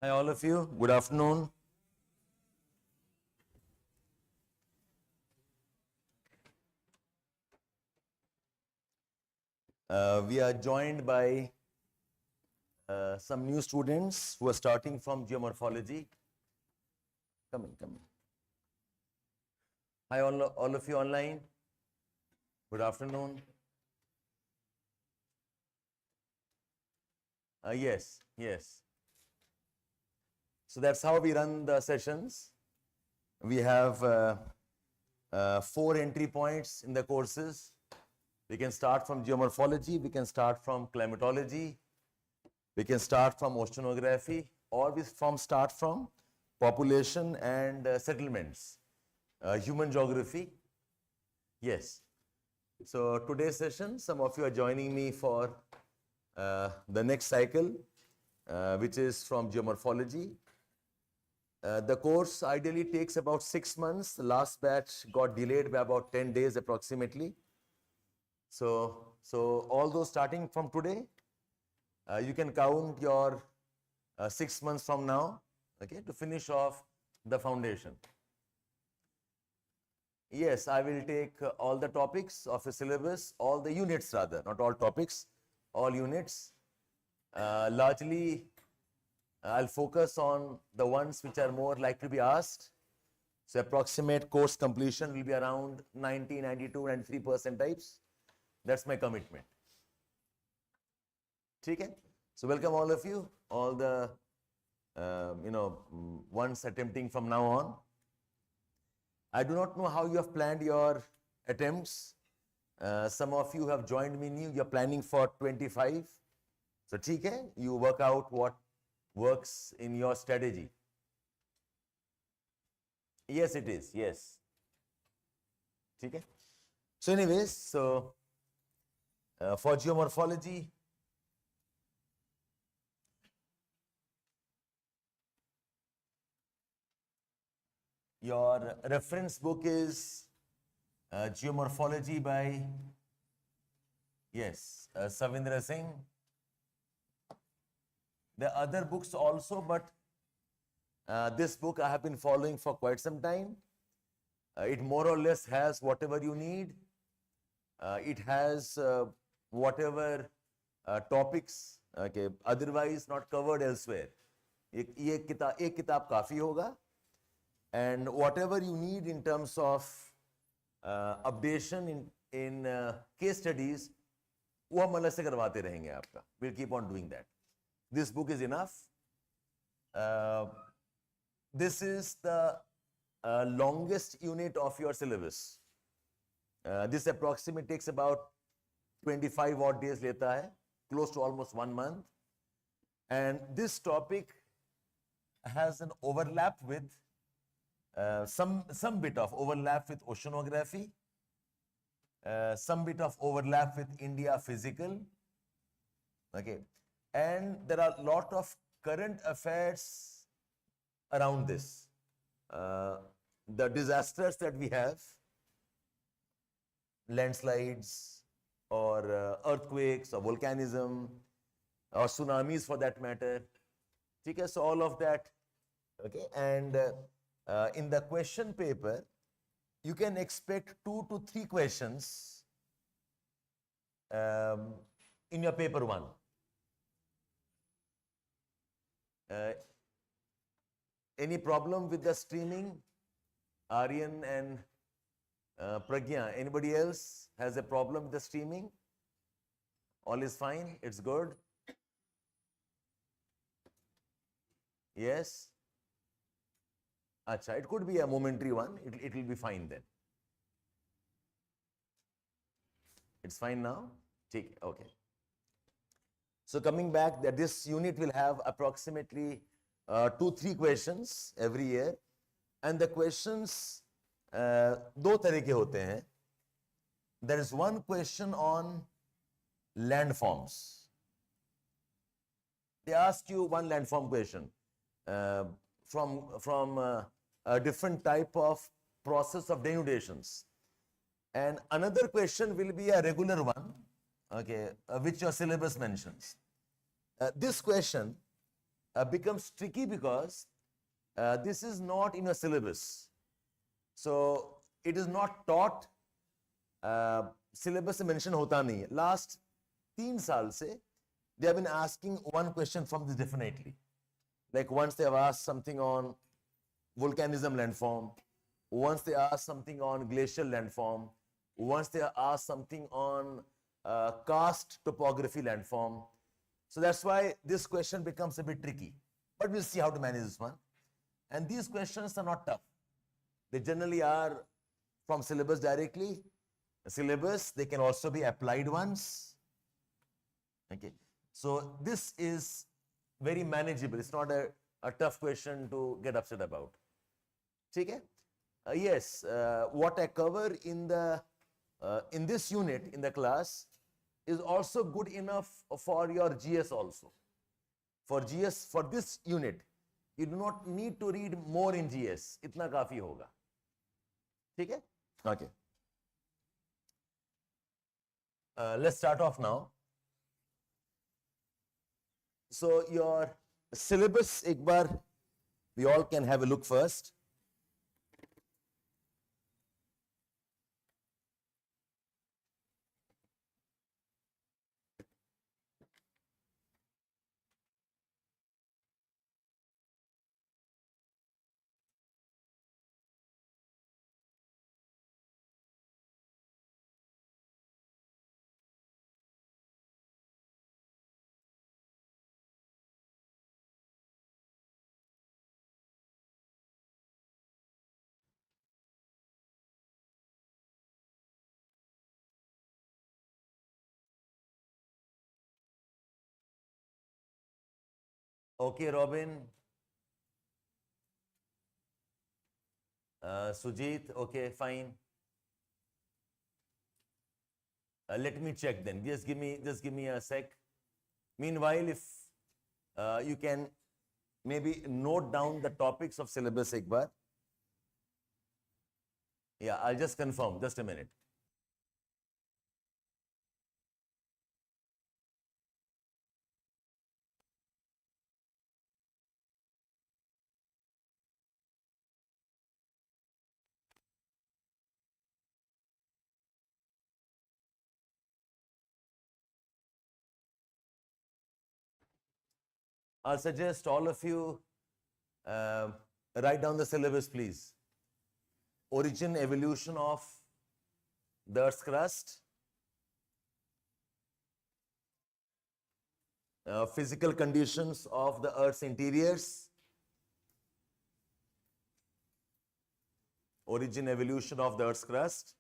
Hi, all of you. Good afternoon. We are joined by some new students who are starting from Geomorphology. Come in. Hi, all of you online. Good afternoon. Yes. So that's how we run the sessions. We have 4 entry points in the courses. We can start from geomorphology, we can start from climatology, we can start from oceanography, or we start from population and settlements, human geography. Yes. So today's session, some of you are joining me for the next cycle, which is from geomorphology. The course ideally takes about 6 months. The last batch got delayed by about 10 days approximately. So all those starting from today, you can count your 6 months from now, okay, to finish off the foundation. Yes, I will take all the topics of a syllabus, all the units rather, not all topics, all units. Largely, I'll focus on the ones which are more likely to be asked. So approximate course completion will be around 90, 92, 93% types. That's my commitment. Okay? So welcome all of you, all the ones attempting from now on. I do not know how you have planned your attempts. Some of you have joined me new. You're planning for 25. So okay, you work out what works in your strategy. Yes, it is. Yes. Okay. So anyways, for geomorphology, your reference book is Geomorphology by, Savindra Singh. There are other books also, but this book I have been following for quite some time. It more or less has whatever you need. It has whatever topics, okay, otherwise not covered elsewhere. एक किताब काफ़ी होगा. And whatever you need in terms of updation in case studies, वो हम अलग से करवाते रहेंगे आपका. We'll keep on doing that. This book is enough. This is the longest unit of your syllabus. This approximately takes about 25 odd days leta hai, close to almost 1 month. And this topic has an overlap with some bit of overlap with oceanography, some bit of overlap with India physical, okay, and there are a lot of current affairs around this. The disasters that we have, landslides or earthquakes or volcanism or tsunamis for that matter, okay, so all of that, okay, and in the question paper, you can expect 2 to 3 questions in your paper 1. Any problem with the streaming? Aryan and Pragya, anybody else has a problem with the streaming? All is fine? It's good? Yes? Acha, it could be a momentary one. It will be fine then. It's fine now? Okay. So coming back, that this unit will have approximately 2-3 questions every year. And the questions दो तरह के होते हैं. There is one question on landforms. They ask you one landform question from a different type of process of denudations. And another question will be a regular one, okay, which your syllabus mentions. This question becomes tricky because this is not in a syllabus. So it is not taught. Syllabus mention hota nahi hai. Last 3 saal se they have been asking one question from this definitely. Like once they have asked something on volcanism landform, once they asked something on glacial landform, once they asked something on karst topography landform. So that's why this question becomes a bit tricky. But we'll see how to manage this one. And these questions are not tough. They generally are from syllabus directly. Syllabus, they can also be applied ones. Okay. So this is very manageable. It's not a tough question to get upset about. Okay? Yes, what I cover in this unit in the class is also good enough for your GS also. For GS, for this unit, you do not need to read more in GS. Itna kafi hoga. Okay? Okay. Let's start off now. So your syllabus, ek bar, we all can have a look first. Okay, Robin. Sujit, okay, fine. Let me check then. Just give me a sec. Meanwhile, if you can maybe note down the topics of syllabus ek bar. Yeah, I'll just confirm. Just a minute. I'll suggest all of you write down the syllabus, please. Origin, evolution of the Earth's crust, physical conditions of the Earth's interiors, origin, evolution of the Earth's crust,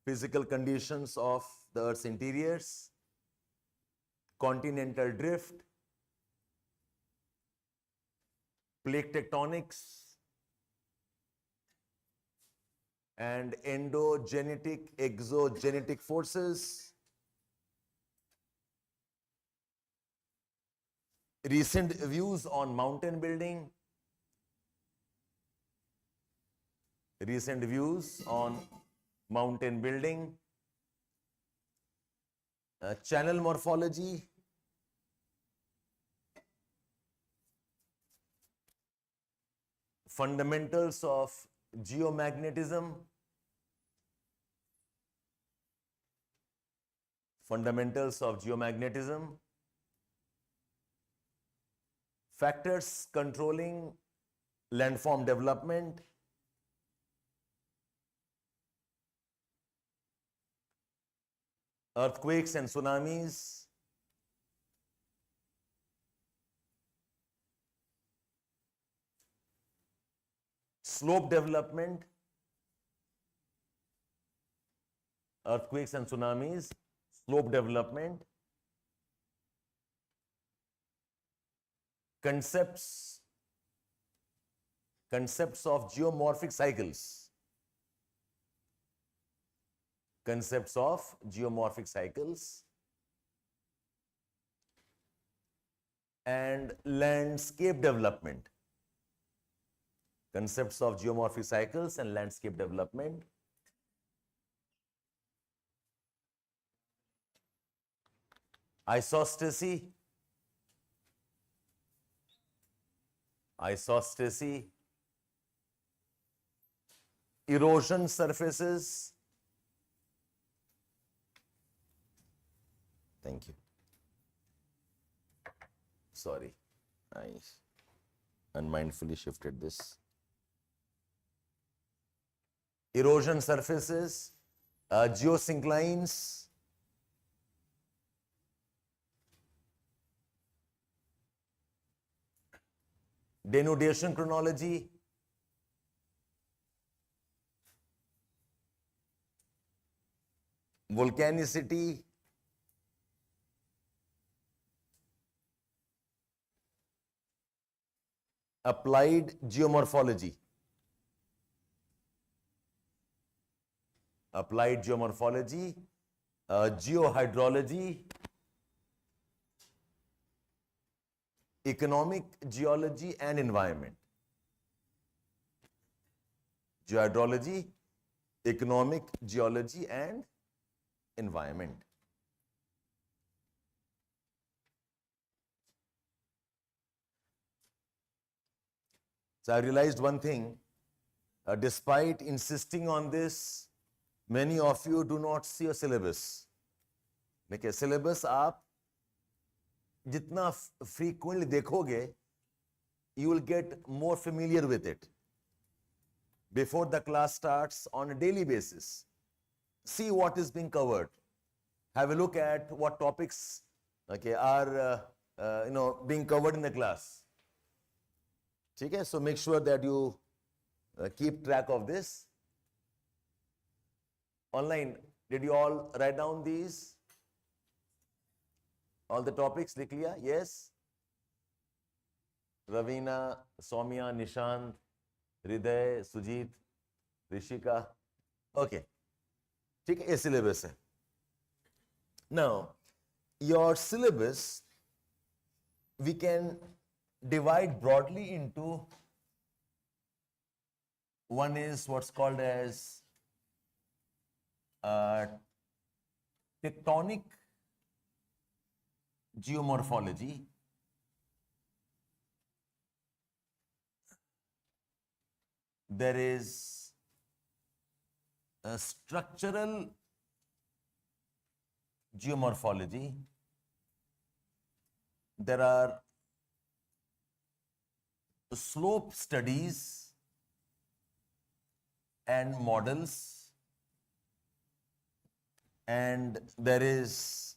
physical conditions of the Earth's interiors, continental drift, plate tectonics, and endogenetic, exogenetic forces, recent views on mountain building, channel morphology, fundamentals of geomagnetism, factors controlling landform development, earthquakes and tsunamis, slope development, earthquakes and tsunamis, slope development, concepts of geomorphic cycles, and landscape development. Concepts of geomorphic cycles and landscape development. Isostasy, isostasy, erosion surfaces. Thank you. Sorry, I unmindfully shifted this. Erosion surfaces, geosynclines, denudation chronology, volcanicity, applied geomorphology. Applied geomorphology, geohydrology, economic geology and environment. Geohydrology, economic geology and environment. So I realized one thing, despite insisting on this, many of you do not see a syllabus. देखिए syllabus आप जितना frequently देखोगे, you will get more familiar with it. Before the class starts, on a daily basis, see what is being covered. Have a look at what topics are being covered in the class. Okay, so make sure that you keep track of this. Online, did you all write down these? All the topics, likh liya? Yes? Ravina, Soumya, Nishant, Hriday, Sujit, Rishika. Okay. ठीक है, ये syllabus है. Now, your syllabus, we can divide broadly into, one is what's called as tectonic geomorphology, there is a structural geomorphology, there are slope studies and models, and there is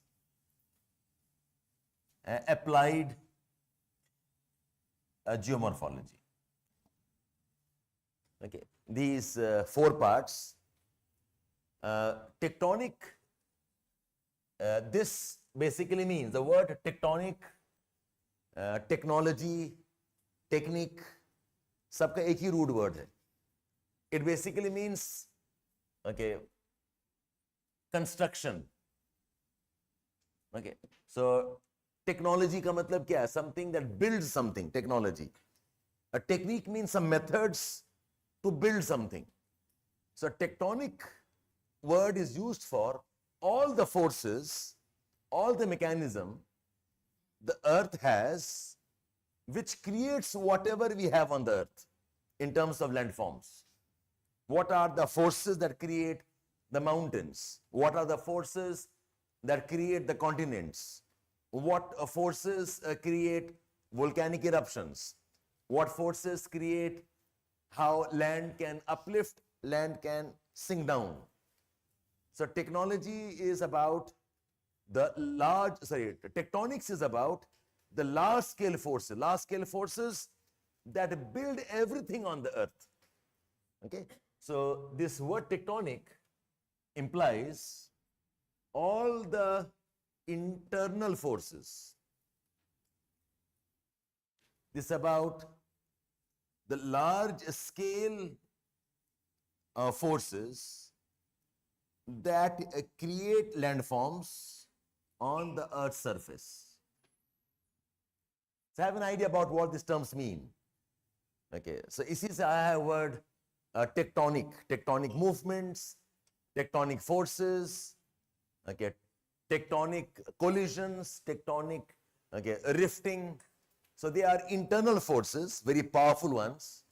applied geomorphology. Okay, these four parts. Tectonic, this basically means, the word tectonic, technology, technique, सबका एक ही root word है. It basically means, okay, construction. Okay, so technology का मतलब क्या है? Something that builds something, technology. A technique means some methods to build something. So tectonic word is used for all the forces, all the mechanism the earth has, which creates whatever we have on the earth in terms of landforms. What are the forces that create the mountains? What are the forces that create the continents? What forces create volcanic eruptions? What forces create how land can uplift, land can sink down? So technology is about the tectonics is about the large scale forces that build everything on the earth. Okay, so this word tectonic implies all the internal forces. This is about the large scale forces that create landforms on the earth's surface. So I have an idea about what these terms mean. Okay, so इसी से I have word tectonic movements, tectonic forces, okay, tectonic collisions, tectonic, okay, rifting. So they are internal forces, very powerful ones,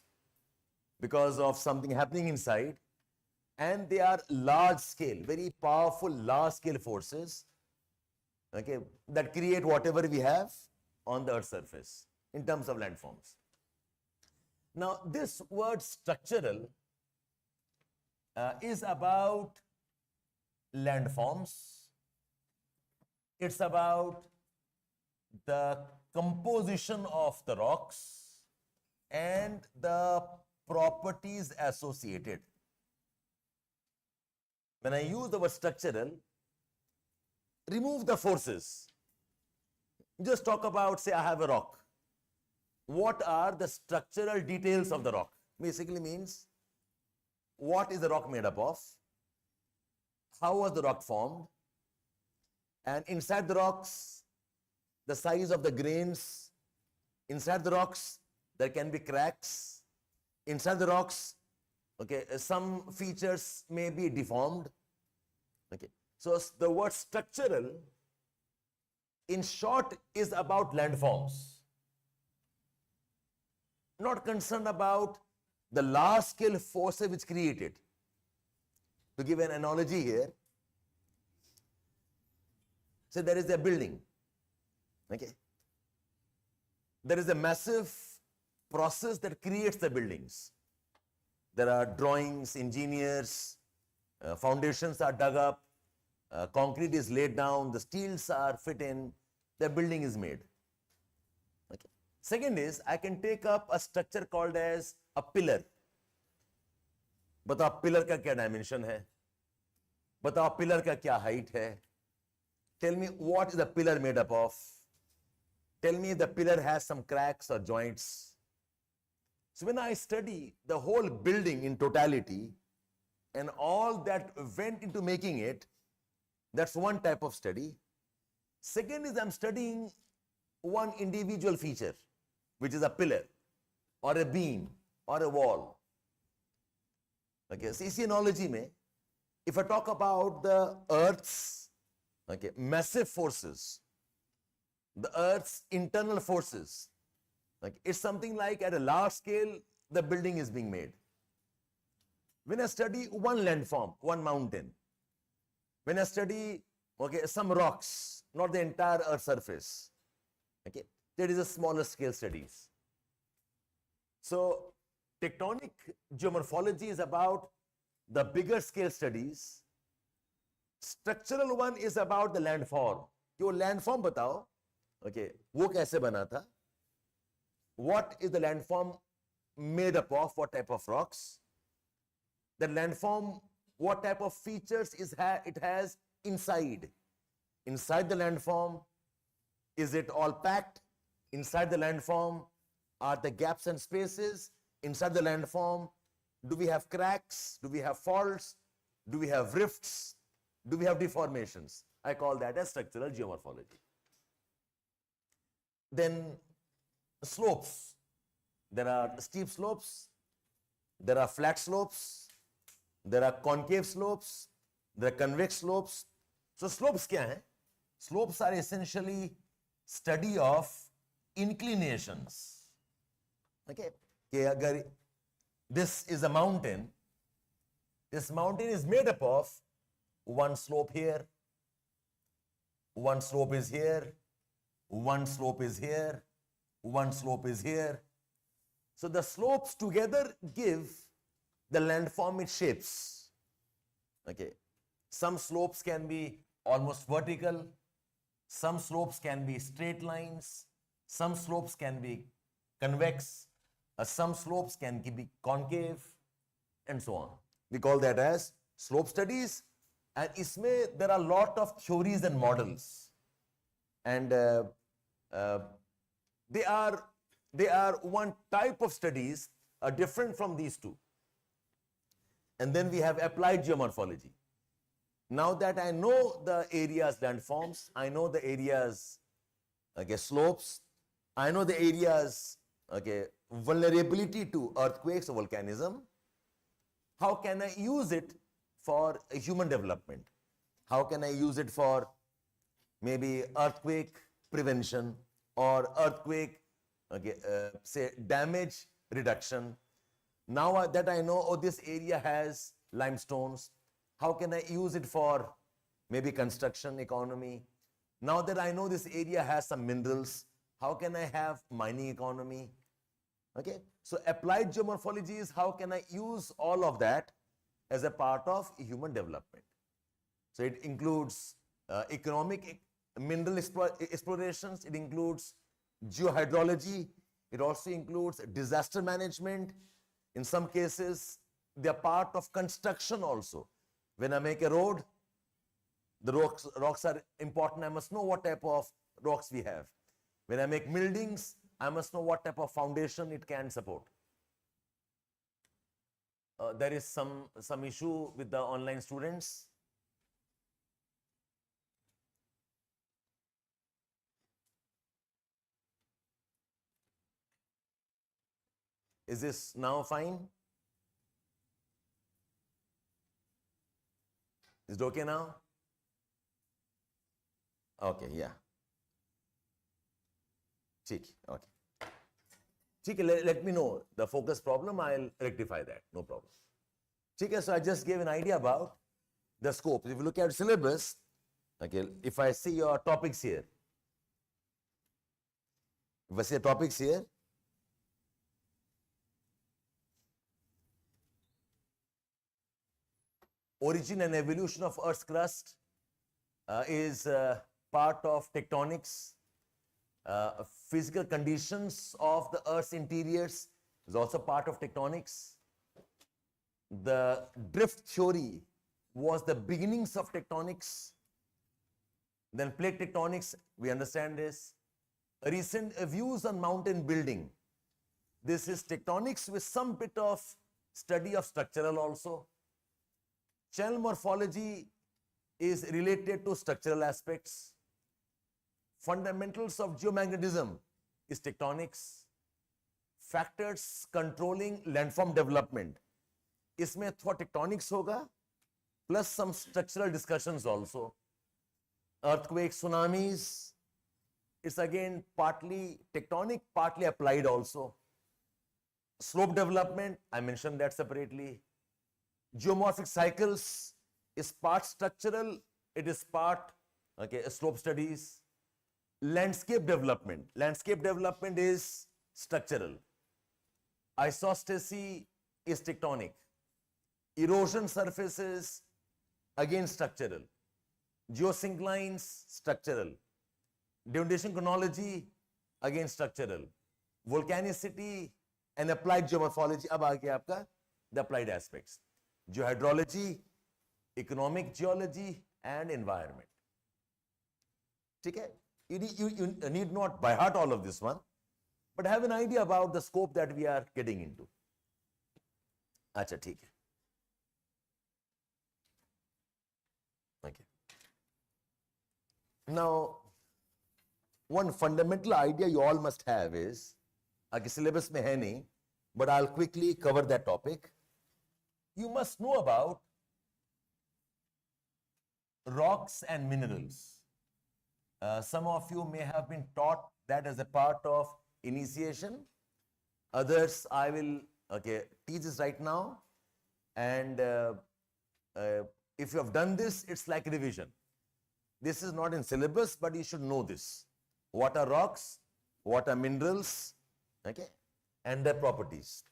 because of something happening inside, and they are large scale, very powerful large scale forces, okay, that create whatever we have on the Earth's surface in terms of landforms. Now, this word structural is about landforms. It's about the composition of the rocks and the properties associated. When I use the word structural, remove the forces. Just talk about, say, I have a rock. What are the structural details of the rock? Basically means, what is the rock made up of? How was the rock formed? And inside the rocks, the size of the grains. Inside the rocks, there can be cracks. Inside the rocks, okay, some features may be deformed. Okay, so the word structural, in short, is about landforms. Not concerned about the large scale forces which create it. To give an analogy here, say there is a building. Okay, there is a massive process that creates the buildings. There are drawings, engineers, foundations are dug up, concrete is laid down, the steels are fit in, the building is made. Okay. Second is, I can take up a structure called as a pillar. बताओ pillar का क्या dimension है, बताओ pillar का क्या height है. Tell me what is the pillar made up of. Tell me the pillar has some cracks or joints. So when I study the whole building in totality and all that went into making it, that's one type of study. Second is, I'm studying one individual feature, which is a pillar or a beam or a wall. Okay, so इसी analogy में, if I talk about the Earth's, okay, massive forces, the Earth's internal forces, like it's something like at a large scale, the building is being made. When I study one landform, one mountain, when I study, okay, some rocks, not the entire Earth surface, okay, there is a smaller scale studies. So tectonic geomorphology is about the bigger scale studies. Structural one is about the landform. कि वो landform बताओ, okay, वो कैसे बना था? What is the landform made up of? What type of rocks? The landform, what type of features it has inside? Inside the landform, is it all packed? Inside the landform, are the gaps and spaces? Inside the landform, do we have cracks? Do we have faults? Do we have rifts? Do we have deformations? I call that as structural geomorphology. Then slopes. There are steep slopes, there are flat slopes, there are concave slopes, there are convex slopes. So slopes क्या हैं? Slopes are essentially study of inclinations. Okay, कि अगर this is a mountain, this mountain is made up of one slope here, one slope is here, one slope is here, one slope is here. So the slopes together give the landform its shapes. Okay, some slopes can be almost vertical, some slopes can be straight lines, some slopes can be convex, some slopes can be concave, and so on. We call that as slope studies, and इसमें there are a lot of theories and models, and they are one type of studies different from these two. And then we have applied geomorphology. Now that I know the areas landforms, I know the areas, okay, slopes, I know the areas, okay, vulnerability to earthquakes or volcanism, how can I use it for human development? How can I use it for maybe earthquake prevention or earthquake okay, say damage reduction. Now that I know, oh, this area has limestones, how can I use it for maybe construction economy? Now that I know this area has some minerals, how can I have mining economy? Okay, so applied geomorphology is how can I use all of that as a part of human development. So it includes economic mineral explorations, it includes geohydrology, it also includes disaster management. In some cases, they are part of construction also. When I make a road, the rocks are important. I must know what type of rocks we have. When I make buildings, I must know what type of foundation it can support. There is some issue with the online students. Is this now fine? Is it okay now? Okay, yeah. Okay. Let me know the focus problem. I'll rectify that. No problem. Okay, so I just gave an idea about the scope. If you look at syllabus, okay, if I see your topics here, if I see topics here, origin and evolution of Earth's crust is part of tectonics. Physical conditions of the Earth's interiors is also part of tectonics. The drift theory was the beginnings of tectonics. Then plate tectonics, we understand this. Recent views on mountain building. This is tectonics with some bit of study of structural also. Channel morphology is related to structural aspects. Fundamentals of geomagnetism is tectonics. Factors controlling landform development. इसमें थोड़ा tectonics होगा, plus some structural discussions also. Earthquakes, tsunamis, it's again partly tectonic, partly applied also. Slope development, I mentioned that separately. Geomorphic cycles is part structural, it is part, okay, slope studies. Landscape development is structural. Isostasy is tectonic. Erosion surfaces, again structural. Geosynclines, structural. Denudation chronology, again structural. Volcanicity and applied geomorphology, अब आ गया आपका the applied aspects. Geohydrology, economic geology and environment. ठीक है? You need not by heart all of this one, but have an idea about the scope that we are getting into. अच्छा ठीक है. Okay. Now, one fundamental idea you all must have is, आगे syllabus में है नहीं, but I'll quickly cover that topic. You must know about rocks and minerals. Some of you may have been taught that as a part of initiation. Others, I will teach this right now. And if you have done this, it's like revision. This is not in syllabus, but you should know this. What are rocks? What are minerals? Okay, and their properties.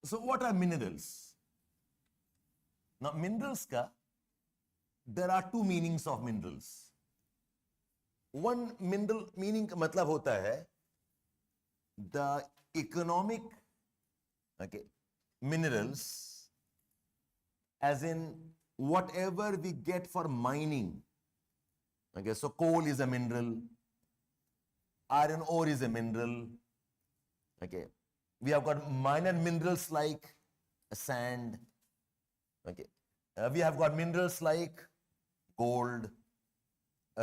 So, what are minerals? Now, minerals ka, there are two meanings of minerals. One mineral meaning का मतलब होता है the economic minerals, as in whatever we get for mining. Okay, so coal is a mineral, iron ore is a mineral. Okay, we have got minor minerals like sand. Okay, we have got minerals like gold,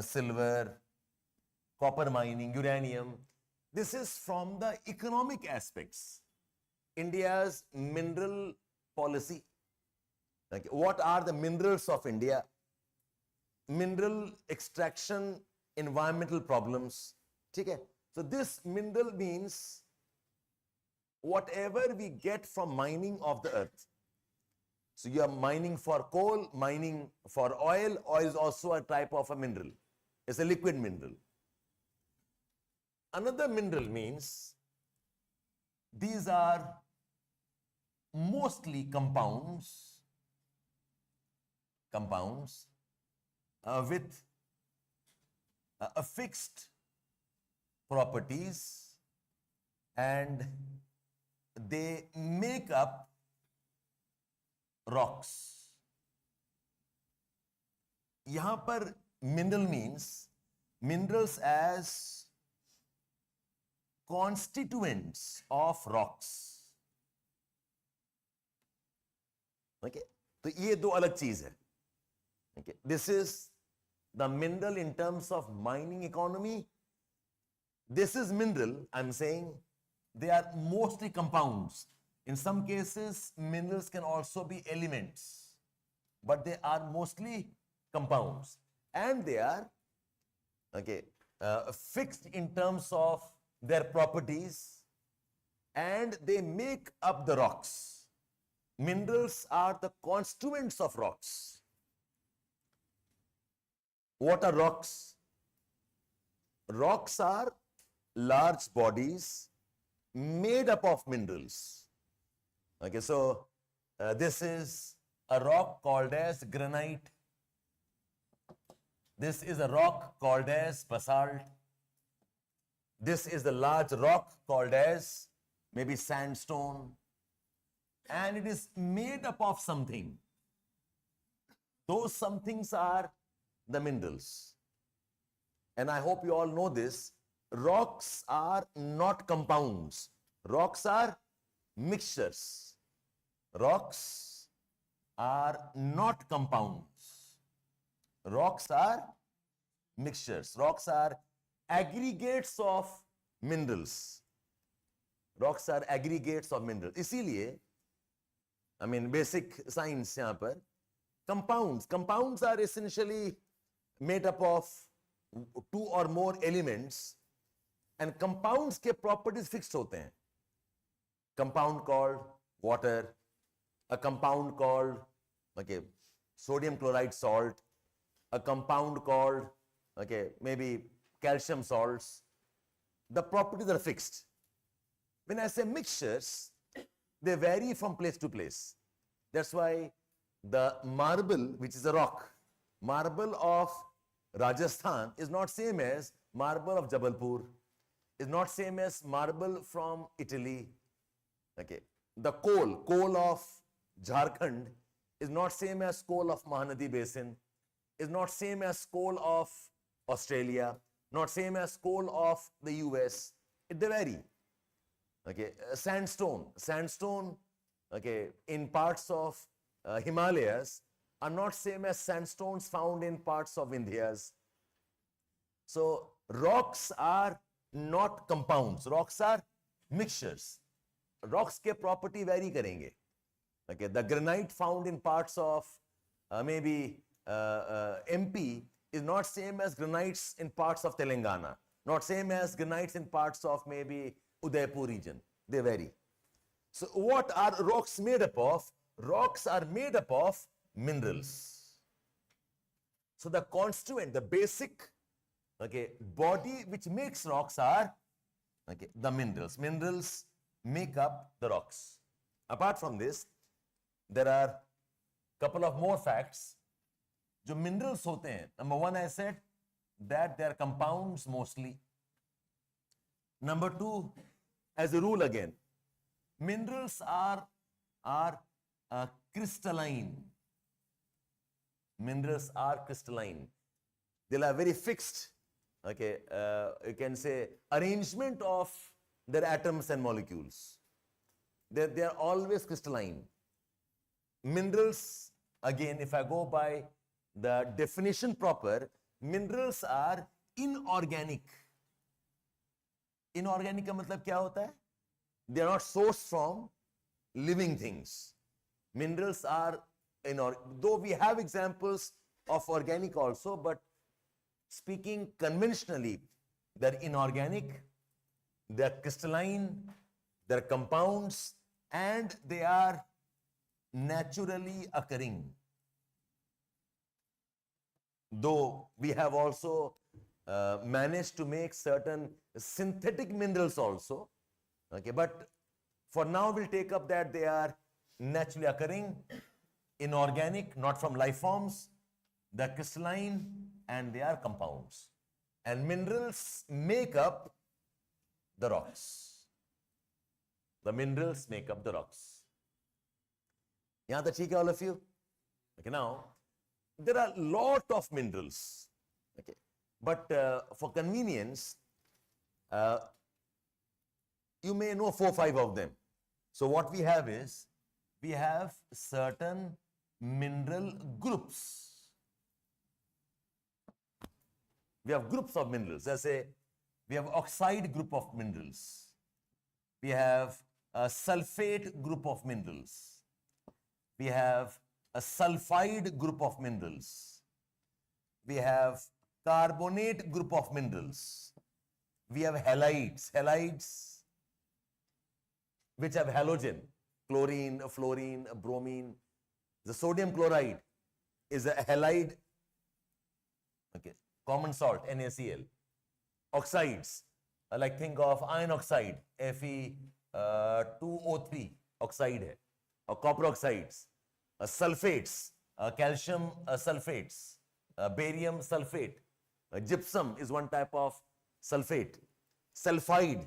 silver, copper mining, uranium. This is from the economic aspects. India's mineral policy. Okay, what are the minerals of India? Mineral extraction, environmental problems. ठीक है? So this mineral means whatever we get from mining of the earth. So you are mining for coal, mining for oil. Oil is also a type of a mineral. It's a liquid mineral. Another mineral means these are mostly compounds with a fixed properties, and they make up rocks. यहाँ पर mineral means minerals as constituents of rocks. Okay, तो ये दो अलग चीज है. Okay, this is the mineral in terms of mining economy. This is mineral, I'm saying they are mostly compounds. In some cases, minerals can also be elements, but they are mostly compounds, and they are fixed in terms of their properties, and they make up the rocks. Minerals are the constituents of rocks. What are rocks? Rocks are large bodies made up of minerals. Okay, so this is a rock called as granite. This is a rock called as basalt. This is the large rock called as maybe sandstone. And it is made up of something. Those somethings are the minerals. And I hope you all know this. Rocks are not compounds. Rocks are mixtures. Rocks are not compounds. Rocks are mixtures. Rocks are aggregates of minerals. Rocks are aggregates of minerals. इसीलिए, I mean, basic science यहाँ पर, compounds. Compounds are essentially made up of two or more elements, and compounds के properties fixed होते हैं. Compound called water, a compound called sodium chloride salt, a compound called maybe calcium salts. The properties are fixed. When I say mixtures, they vary from place to place. That's why the marble, which is a rock, marble of Rajasthan is not same as marble of Jabalpur, is not same as marble from Italy. Okay, the coal of Jharkhand is not same as coal of Mahanadi Basin, is not same as coal of Australia, not same as coal of the US. They vary. Okay, sandstone, in parts of Himalayas are not same as sandstones found in parts of India's. So rocks are not compounds. Rocks are mixtures. Rocks के property vary करेंगे. Okay, the granite found in parts of maybe MP is not same as granites in parts of Telangana. Not same as granites in parts of maybe Udaipur region. They vary. So what are rocks made up of? Rocks are made up of minerals. So the constituent, the basic body which makes rocks are the minerals. Minerals make up the rocks. Apart from this, there are couple of more facts. जो minerals होते हैं, number one, I said that they are compounds mostly. Number two, as a rule again, minerals are crystalline. Minerals are crystalline. They are very fixed. You can say arrangement of their atoms and molecules. They are always crystalline. Minerals, again, if I go by the definition proper, minerals are inorganic. Inorganic का मतलब क्या होता है? They are not sourced from living things. Minerals are inorganic. Though we have examples of organic also, but speaking conventionally, they're inorganic, they're crystalline, they're compounds, and they are naturally occurring. Though we have also managed to make certain synthetic minerals also, okay, but for now we'll take up that they are naturally occurring, inorganic, not from life forms, they're crystalline, and they are compounds. And minerals make up the rocks. The minerals make up the rocks. Yahan tak theek hai all of you? Okay, now, there are lot of minerals, okay, but for convenience, you may know 4 or 5 of them. So what we have is, we have certain mineral groups. We have groups of minerals. Let's say we have oxide group of minerals. We have a sulfate group of minerals. We have a sulfide group of minerals. We have carbonate group of minerals. We have halides which have halogen, chlorine, fluorine, bromine. The sodium chloride is a halide, okay, common salt, NaCl. Oxides, like think of iron oxide, Fe2O3 oxide hai, or copper oxides. Sulfates, calcium sulfates, barium sulfate, gypsum is one type of sulfate. Sulfide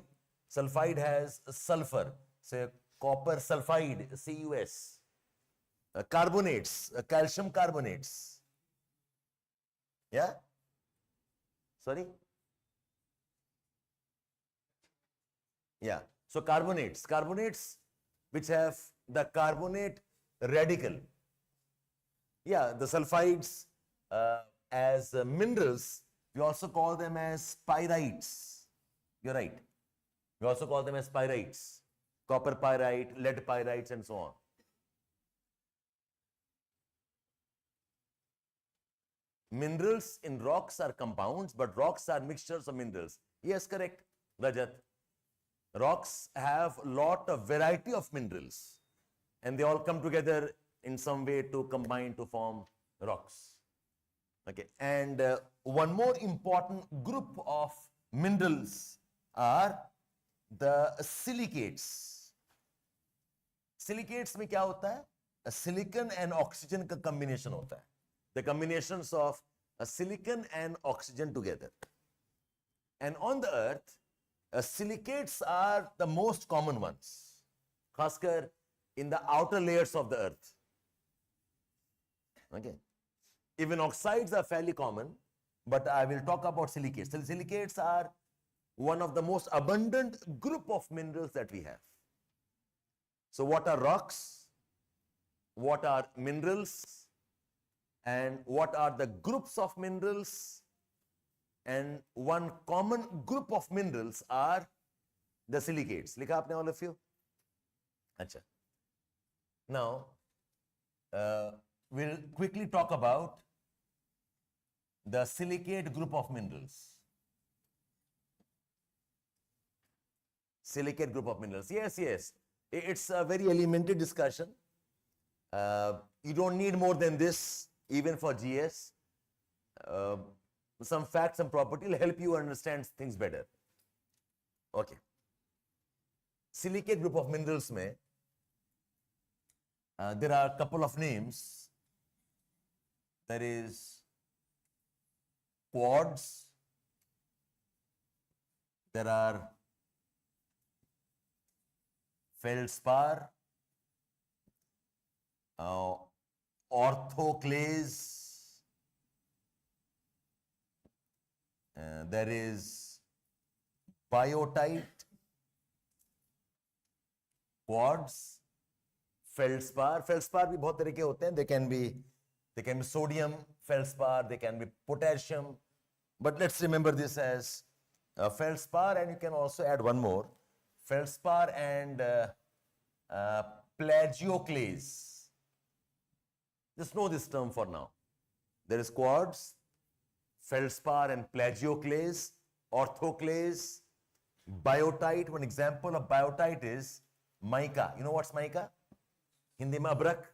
has sulfur, say copper sulfide, CuS. Carbonates, calcium carbonates. Yeah? Sorry? Yeah. So carbonates which have the carbonate radical. Yeah, the sulfides as minerals, we also call them as pyrites. You're right. We also call them as pyrites. Copper pyrite, lead pyrites, and so on. Minerals in rocks are compounds, but rocks are mixtures of minerals. Yes, correct, Rajat. Rocks have lot of variety of minerals, and they all come together in some way to combine to form rocks. Okay, and one more important group of minerals are the silicates. Silicates में क्या होता है? A silicon and oxygen का combination होता है. The combinations of a silicon and oxygen together. And on the earth, silicates are the most common ones, खासकर in the outer layers of the earth. Okay. Even oxides are fairly common, but I will talk about silicates. So silicates are one of the most abundant group of minerals that we have. So what are rocks? What are minerals? And what are the groups of minerals? And one common group of minerals are the silicates. Likha aapne all of you? Acha. Now, we'll quickly talk about the silicate group of minerals. Silicate group of minerals. Yes, yes. It's a very elementary discussion. You don't need more than this, even for GS. Some facts and property will help you understand things better. Okay. Silicate group of minerals mein, there are a couple of names. There is quartz. There are feldspar, orthoclase. There is biotite, quartz, feldspar. Feldspar भी बहुत तरह के होते हैं. They can be sodium feldspar, they can be potassium. But let's remember this as feldspar, and you can also add one more. Feldspar and plagioclase. Just know this term for now. There is quartz, feldspar, and plagioclase. orthoclase, biotite. One example of biotite is mica. You know what's mica? Hindi mein abrak.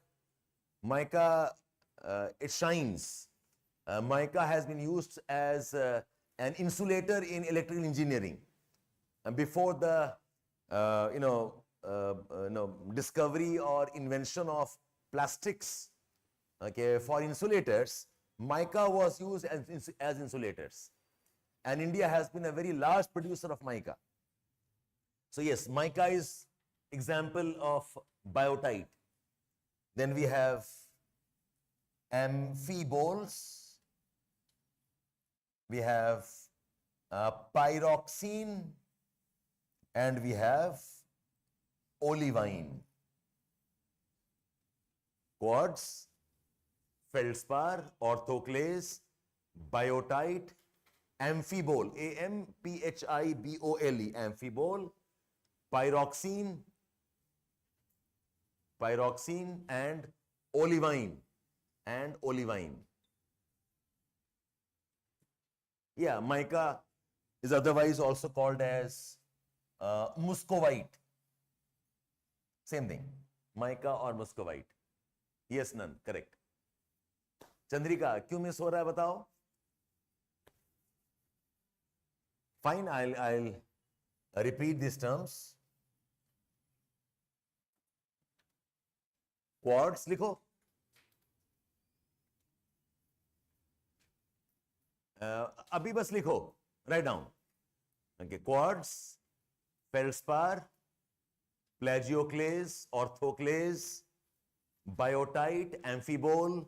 Mica, it shines. Mica has been used as an insulator in electrical engineering. And before the discovery or invention of plastics, okay, for insulators, mica was used as insulators. And India has been a very large producer of mica. So yes, mica is example of biotite. Then we have amphiboles. We have pyroxene, and we have olivine. Quartz, feldspar, orthoclase, biotite, amphibole, AMPHIBOLE, amphibole, pyroxene, and olivine. Yeah, mica is otherwise also called as muscovite. Same thing, mica or muscovite. Yes, none, correct. Chandrika, क्यों miss हो रहा है बताओ? Fine, I'll repeat these terms. Quartz लिखो. अभी बस लिखो, write down. Okay, quartz, feldspar, plagioclase, orthoclase, biotite, amphibole,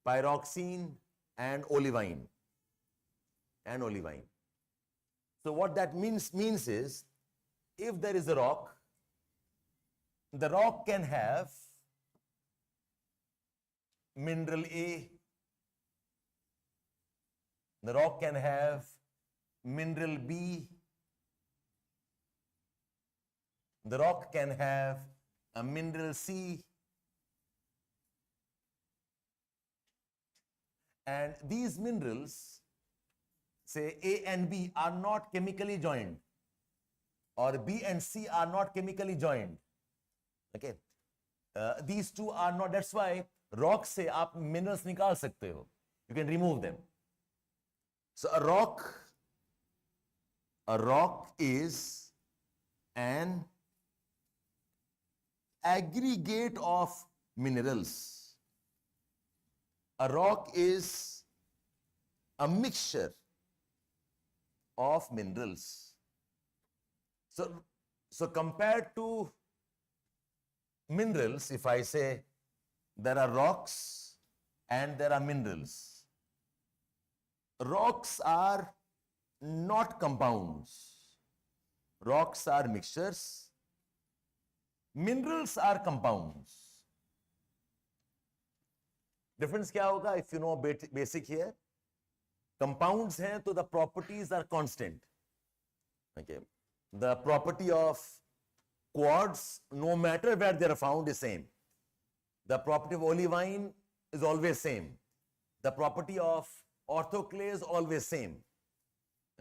pyroxene, and olivine. So what that means is, if there is a rock, the rock can have mineral A, the rock can have mineral B, the rock can have a mineral C, and these minerals, say A and B, are not chemically joined, or B and C are not chemically joined. Okay, these two are not. That's why rock से आप minerals निकाल सकते हो. You can remove them. So a rock is an aggregate of minerals. A rock is a mixture of minerals. So compared to minerals, if I say there are rocks and there are minerals, rocks are not compounds. Rocks are mixtures. Minerals are compounds. Difference क्या होगा? If you know basic here, compounds हैं तो the properties are constant. Okay, the property of quartz, no matter where they are found, is same. The property of olivine is always same. The property of orthoclase always same.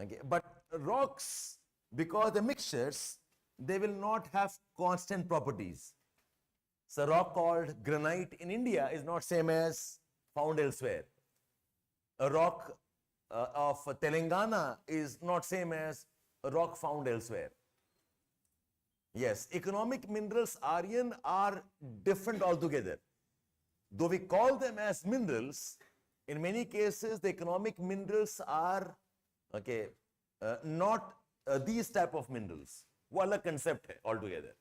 Okay, but rocks, because the mixtures, they will not have constant properties. So a rock called granite in India is not same as found elsewhere. A rock of Telangana is not same as a rock found elsewhere. Yes, economic minerals, Aryan, are different altogether. Though we call them as minerals, in many cases the economic minerals are not these type of minerals. वो अलग concept है altogether.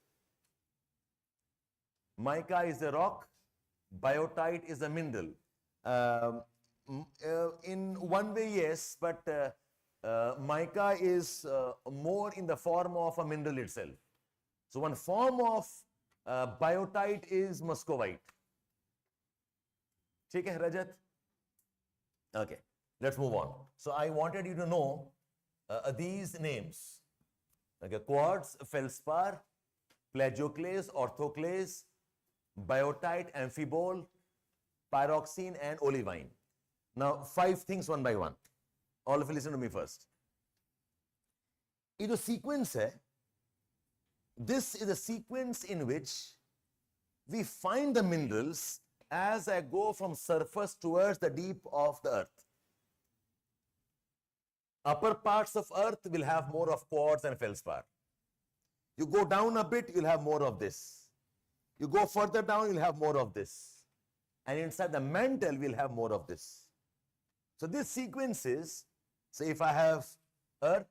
Mica is a rock, biotite is a mineral. In one way, yes, but mica is more in the form of a mineral itself. So one form of biotite is muscovite. ठीक है, Rajat? Okay, let's move on. So I wanted you to know these names. Okay, quartz, feldspar, plagioclase, orthoclase, biotite, amphibole, pyroxene, and olivine. Now, 5 things one by one. All of you listen to me first. ये जो sequence है, this is a sequence in which we find the minerals as I go from surface towards the deep of the earth. Upper parts of earth will have more of quartz and feldspar. You go down a bit, you'll have more of this. You go further down, you'll have more of this. And inside the mantle, we'll have more of this. So this sequence is, say if I have earth,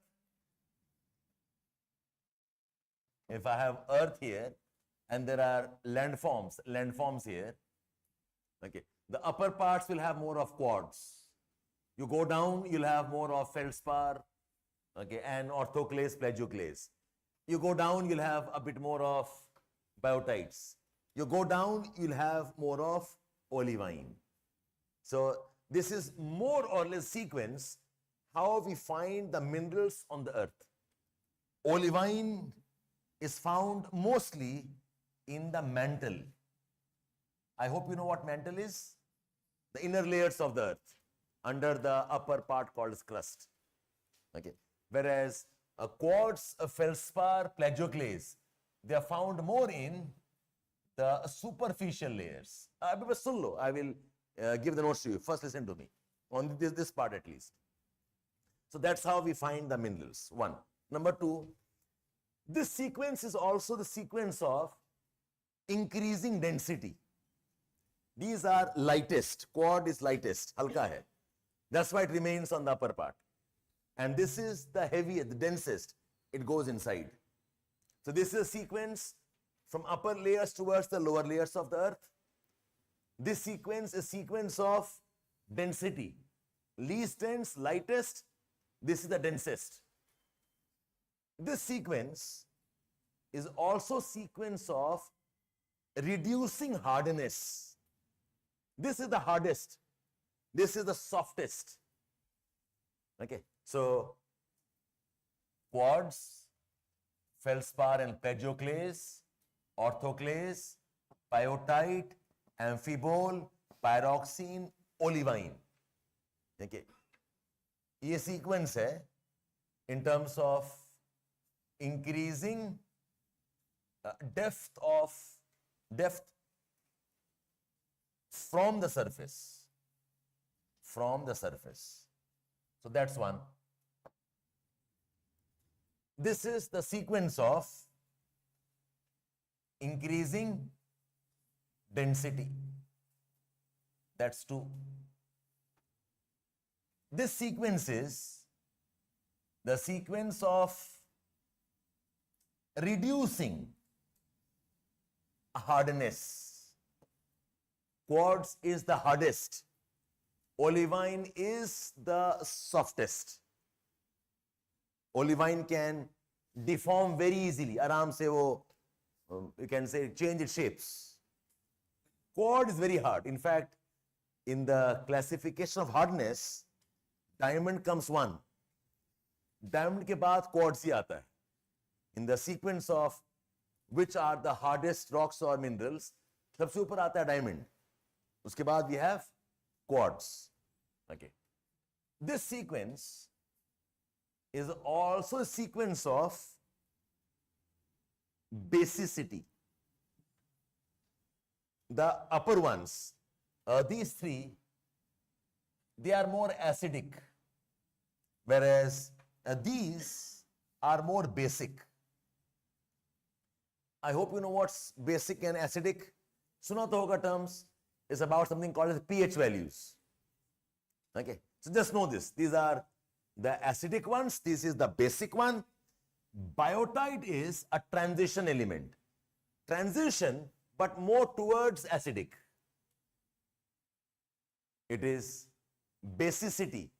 here, and there are landforms here, okay, the upper parts will have more of quartz. You go down, you'll have more of feldspar, okay, and orthoclase, plagioclase. You go down, you'll have a bit more of biotites. You go down, you'll have more of olivine. So this is more or less sequence how we find the minerals on the earth. Olivine is found mostly in the mantle. I hope you know what mantle is. The inner layers of the earth, under the upper part called as crust. Okay. Whereas a quartz, a feldspar, plagioclase, they are found more in the superficial layers. I will give the notes to you. First listen to me on this part at least. So that's how we find the minerals. One. Number two, this sequence is also the sequence of increasing density. These are lightest. Quartz is lightest, halka hai. That's why it remains on the upper part. And this is the heaviest, the densest. It goes inside. So this is a sequence from upper layers towards the lower layers of the earth. This sequence is sequence of density. Least dense, lightest. This is the densest. This sequence is also sequence of reducing hardness. This is the hardest. This is the softest. Okay. So, quartz, feldspar and plagioclase, orthoclase, biotite, amphibole, pyroxene, olivine. Okay. ये sequence है in terms of increasing depth from the surface. So that's one. This is the sequence of increasing density. That's two. This sequence is the sequence of reducing hardness. Quartz is the hardest. Olivine is the softest. Olivine can deform very easily. Aram se wo, you can say, change its shapes. Quartz is very hard. In fact, in the classification of hardness, diamond comes one. Diamond के बाद quartz ही आता है. In the sequence of which are the hardest rocks or minerals, सबसे ऊपर आता है diamond. उसके बाद we have quartz. Okay. This sequence is also a sequence of basicity. The upper ones, these three, they are more acidic, whereas these are more basic. I hope you know what's basic and acidic. Suna to hoga terms is about something called as pH values. Okay, so just know this. These are the acidic ones. This is the basic one. Biotite is a transition element. Transition, but more towards acidic. It is basicity.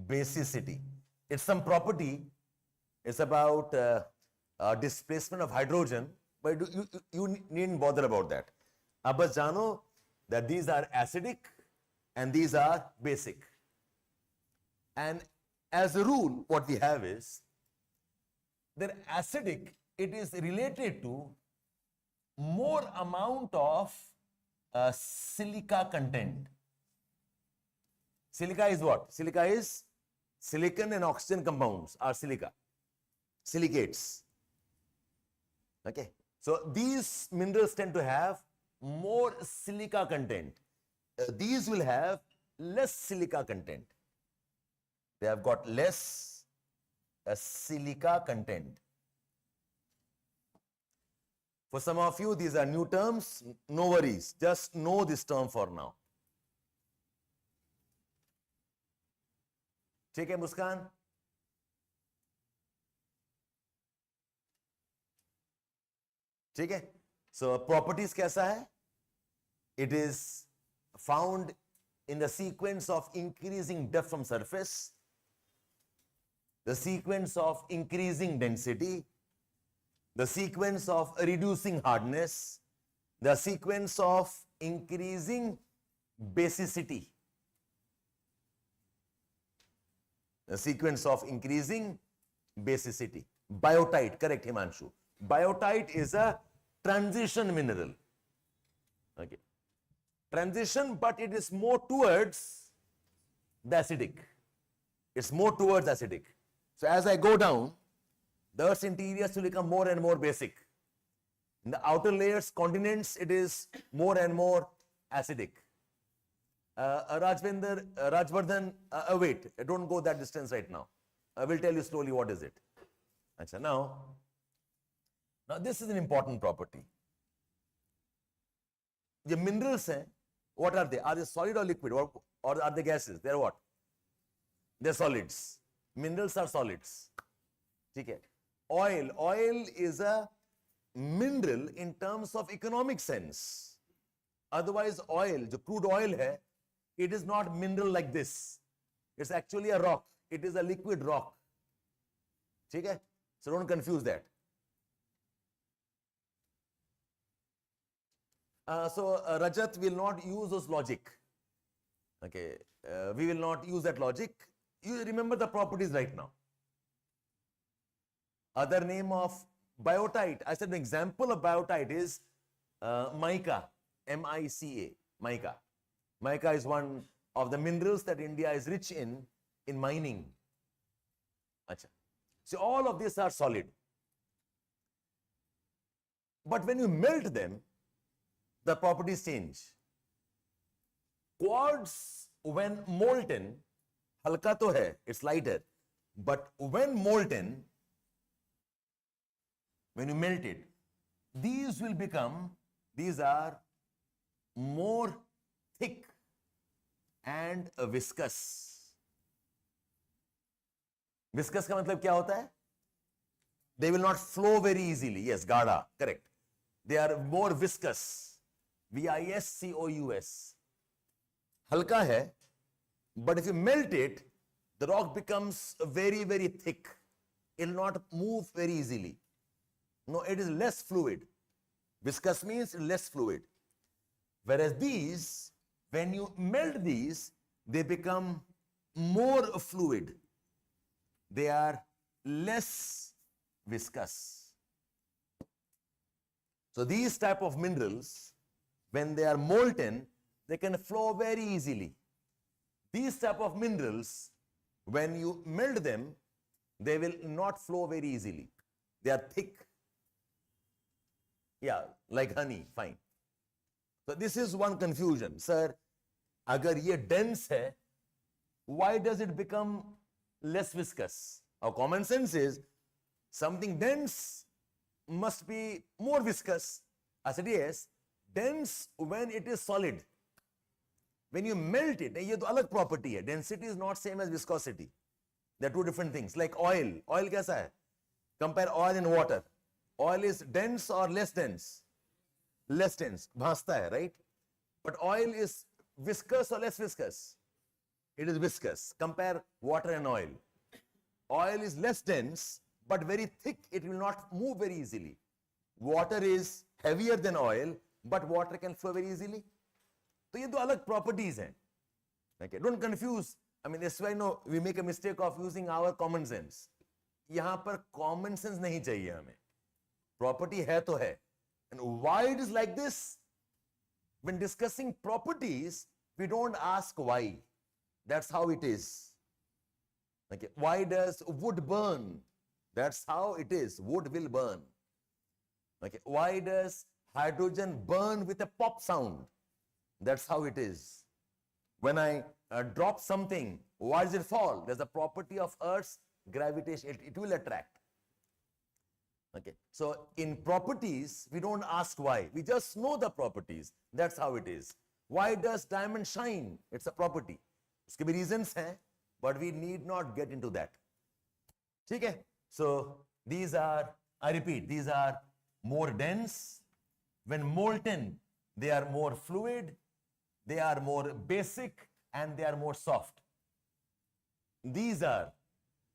Basicity. It's some property. It's about displacement of hydrogen, but you needn't bother about that. Ab bas jano that these are acidic and these are basic. And as a rule, what we have is that acidic, it is related to more amount of silica content. Silica is what? Silica is silicon and oxygen compounds are silica, silicates. Okay, so these minerals tend to have more silica content. These will have less silica content. They have got less silica content. For some of you, these are new terms. No worries. Just know this term for now. ठीक है मुस्कान? ठीक है? So properties कैसा है? It is found in the sequence of increasing depth from surface, the sequence of increasing density, the sequence of reducing hardness, the sequence of increasing basicity. The sequence of increasing basicity. Biotite, correct Himanshu. Biotite is a transition mineral. Okay. Transition, but it is more towards the acidic. It's more towards acidic. So as I go down, the Earth's interior will become more and more basic. In the outer layers, continents, it is more and more acidic. Rajvardhan, wait, don't go that distance right now. I will tell you slowly what is it. Achha, now this is an important property. The minerals, what are they? Are they solid or liquid, or are they gases? They're what? They're solids. Minerals are solids. Okay. Oil is a mineral in terms of economic sense. Otherwise, oil, the crude oil hai, it is not mineral like this. It's actually a rock. It is a liquid rock. Okay? So don't confuse that. So Rajat will not use those logic. Okay, we will not use that logic. You remember the properties right now. Other name of biotite. I said an example of biotite is mica, M-I-C-A, mica. Mica is one of the minerals that India is rich in mining. Achha. So all of these are solid. But when you melt them, the properties change. Quartz, when molten, halka to hai, it's lighter. But when molten, when you melt it, these are more thick and viscous. Viscous का मतलब क्या होता है? They will not flow very easily. Yes, gaada, correct. They are more viscous. V-I-S-C-O-U-S. Halka hai, but if you melt it, the rock becomes very, very thick. It will not move very easily. No, it is less fluid. Viscous means less fluid. Whereas these, when you melt these, they become more fluid. They are less viscous. So these type of minerals, when they are molten, they can flow very easily. These type of minerals, when you melt them, they will not flow very easily. They are thick. Yeah, like honey, fine. So this is one confusion. Sir, agar ye dense hai, why does it become less viscous? Our common sense is something dense must be more viscous. I said yes, dense when it is solid. When you melt it, ये तो अलग property है. Density is not same as viscosity. They are two different things. Like oil. Oil कैसा है? Compare oil and water. Oil is dense or less dense? Less dense. भासता है, right? But oil is viscous or less viscous? It is viscous. Compare water and oil. Oil is less dense, but very thick. It will not move very easily. Water is heavier than oil, but water can flow very easily. तो ये दो अलग properties हैं. Okay, don't confuse. I mean, that's why no, we make a mistake of using our common sense. यहाँ पर common sense नहीं चाहिए हमें. Property है तो है. And why it is like this? When discussing properties, we don't ask why. That's how it is. Okay. Why does wood burn? That's how it is. Wood will burn. Okay. Why does hydrogen burn with a pop sound? That's how it is. When I drop something, why does it fall? There's a property of Earth's gravitation. It will attract. Okay. So in properties, we don't ask why. We just know the properties. That's how it is. Why does diamond shine? It's a property. Uske bhi reasons hain, but we need not get into that. Okay. So these are, I repeat, these are more dense. When molten, they are more fluid, they are more basic, and they are more soft. These are,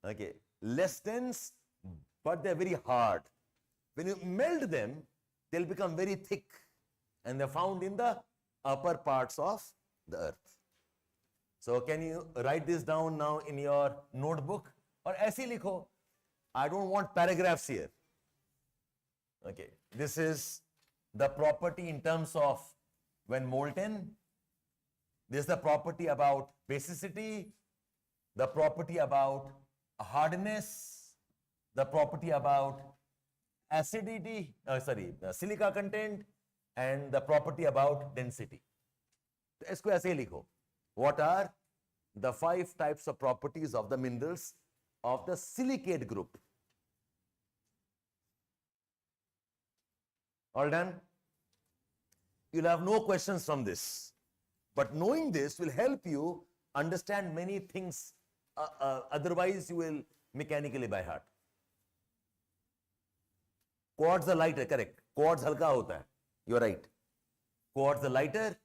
okay, less dense, but they're very hard. When you melt them, they'll become very thick, and they're found in the upper parts of the earth. So can you write this down now in your notebook? Or ऐसे लिखो. I don't want paragraphs here. Okay, this is the property in terms of when molten. This is the property about basicity, the property about hardness, the property about acidity, silica content, and the property about density. तो इसको ऐसे ही लिखो. What are the 5 types of properties of the minerals of the silicate group? All done? You'll have no questions from this. But knowing this will help you understand many things. Otherwise, you will mechanically by heart. Quartz are lighter, correct. Quartz halka hota hai. You're right. Quartz are lighter,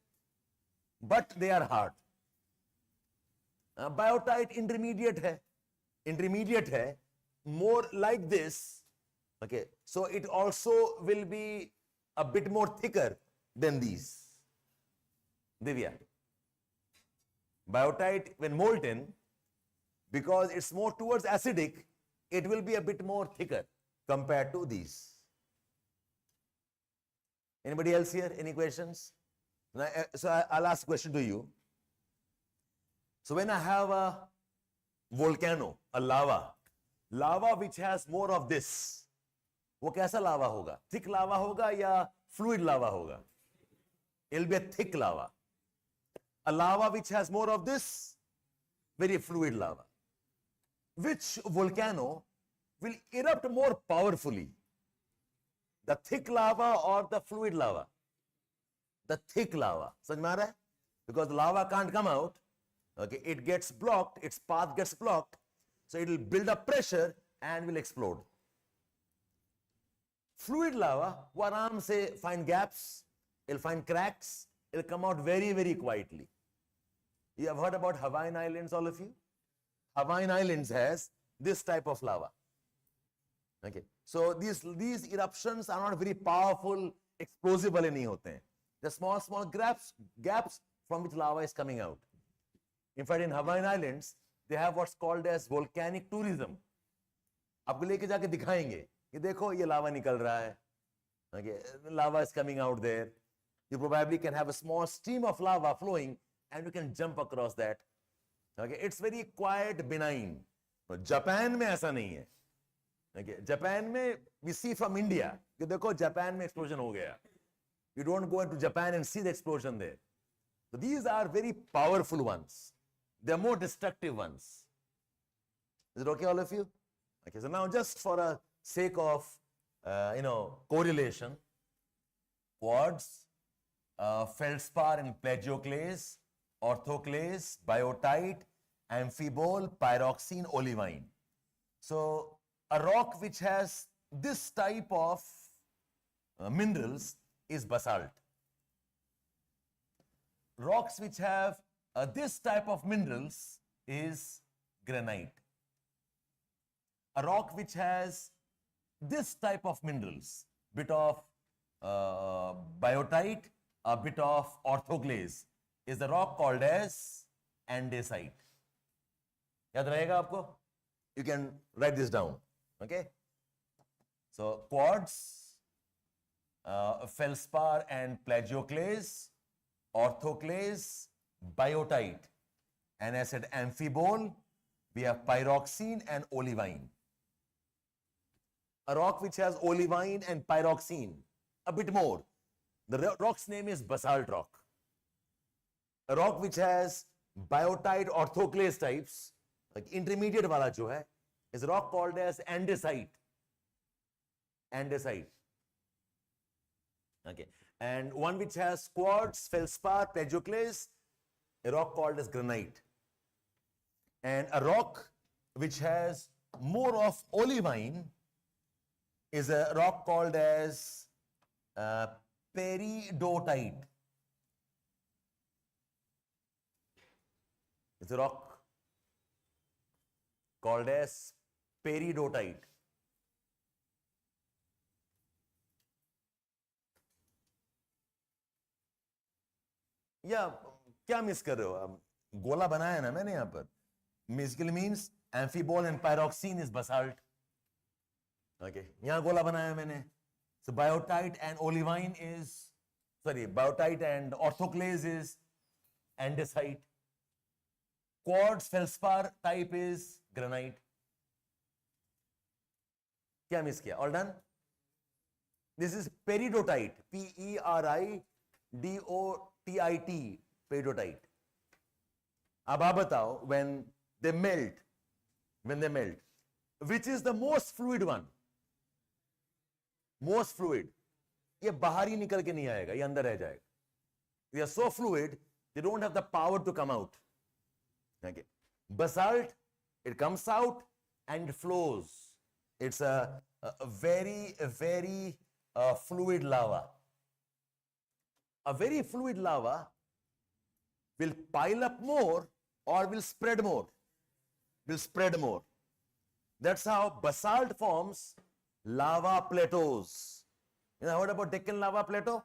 but they are hard. Biotite intermediate hai. Intermediate hai. More like this. Okay. So it also will be a bit more thicker than these. Divya. Biotite, when molten, because it's more towards acidic, it will be a bit more thicker compared to these. Anybody else here? Any questions? So I'll ask a question to you. So when I have a volcano, a lava which has more of this, वो कैसा lava होगा? Thick lava होगा या fluid lava होगा? It'll be a thick lava. A lava which has more of this, very fluid lava. Which volcano will erupt more powerfully? The thick lava or the fluid lava? The thick lava. समझ में आ रहा है? Because the lava can't come out. Okay, it gets blocked, its path gets blocked, so it will build up pressure and will explode. Fluid lava, वो आराम से find gaps, it'll find cracks, it'll come out very, very quietly. You have heard about Hawaiian Islands, all of you? Hawaiian Islands has this type of lava. Okay, so these eruptions are not very powerful, explosive वाले नहीं होते हैं. The small gaps from which lava is coming out. In fact, in Hawaiian Islands, they have what's called as volcanic tourism. आपको लेके जाके दिखाएंगे कि देखो ये लावा निकल रहा है. Okay, lava is coming out there. You probably can have a small stream of lava flowing and you can jump across that. Okay, it's very quiet, benign. But Japan में ऐसा नहीं है. Okay, Japan में we see from India कि देखो Japan में explosion हो गया. You don't go into Japan and see the explosion there. So these are very powerful ones. They are more destructive ones. Is it okay, all of you? Okay, so now just for a sake of correlation, quartz, feldspar and plagioclase, orthoclase, biotite, amphibole, pyroxene, olivine. So a rock which has this type of minerals is basalt. Rocks which have this type of minerals is granite. A rock which has this type of minerals, bit of biotite, a bit of orthoclase, is the rock called as andesite. याद रहेगा आपको? You can write this down. Okay? So quartz, feldspar and plagioclase, orthoclase, biotite, an acid amphibole, we have pyroxene and olivine. A rock which has olivine and pyroxene, a bit more. The rock's name is basalt rock. A rock which has biotite orthoclase types, like intermediate wala jo hai, is a rock called as andesite. Andesite. Okay. And one which has quartz, feldspar, plagioclase, a rock called as granite. And a rock which has more of olivine is a rock called as peridotite. It's a rock called as peridotite. या क्या miss कर रहे हो आप? गोला बनाया ना मैंने यहां पर. Basically means amphibole and pyroxene is basalt. Okay, यहां गोला बनाया मैंने. So biotite and olivine is, sorry, biotite and orthoclase is andesite. Quartz feldspar type is granite. क्या मिस किया? All done? This is peridotite. Peridotite. Peridotite. अब आप बताओ, when they melt, which is the most fluid one? Most fluid. ये बाहर ही निकल के नहीं आएगा, ये अंदर रह जाएगा. They are so fluid, they don't have the power to come out. Okay. Basalt, it comes out and it flows. It's a very fluid lava. A very fluid lava will pile up more or will spread more. Will spread more. That's how basalt forms lava plateaus. You know, heard about Deccan lava plateau?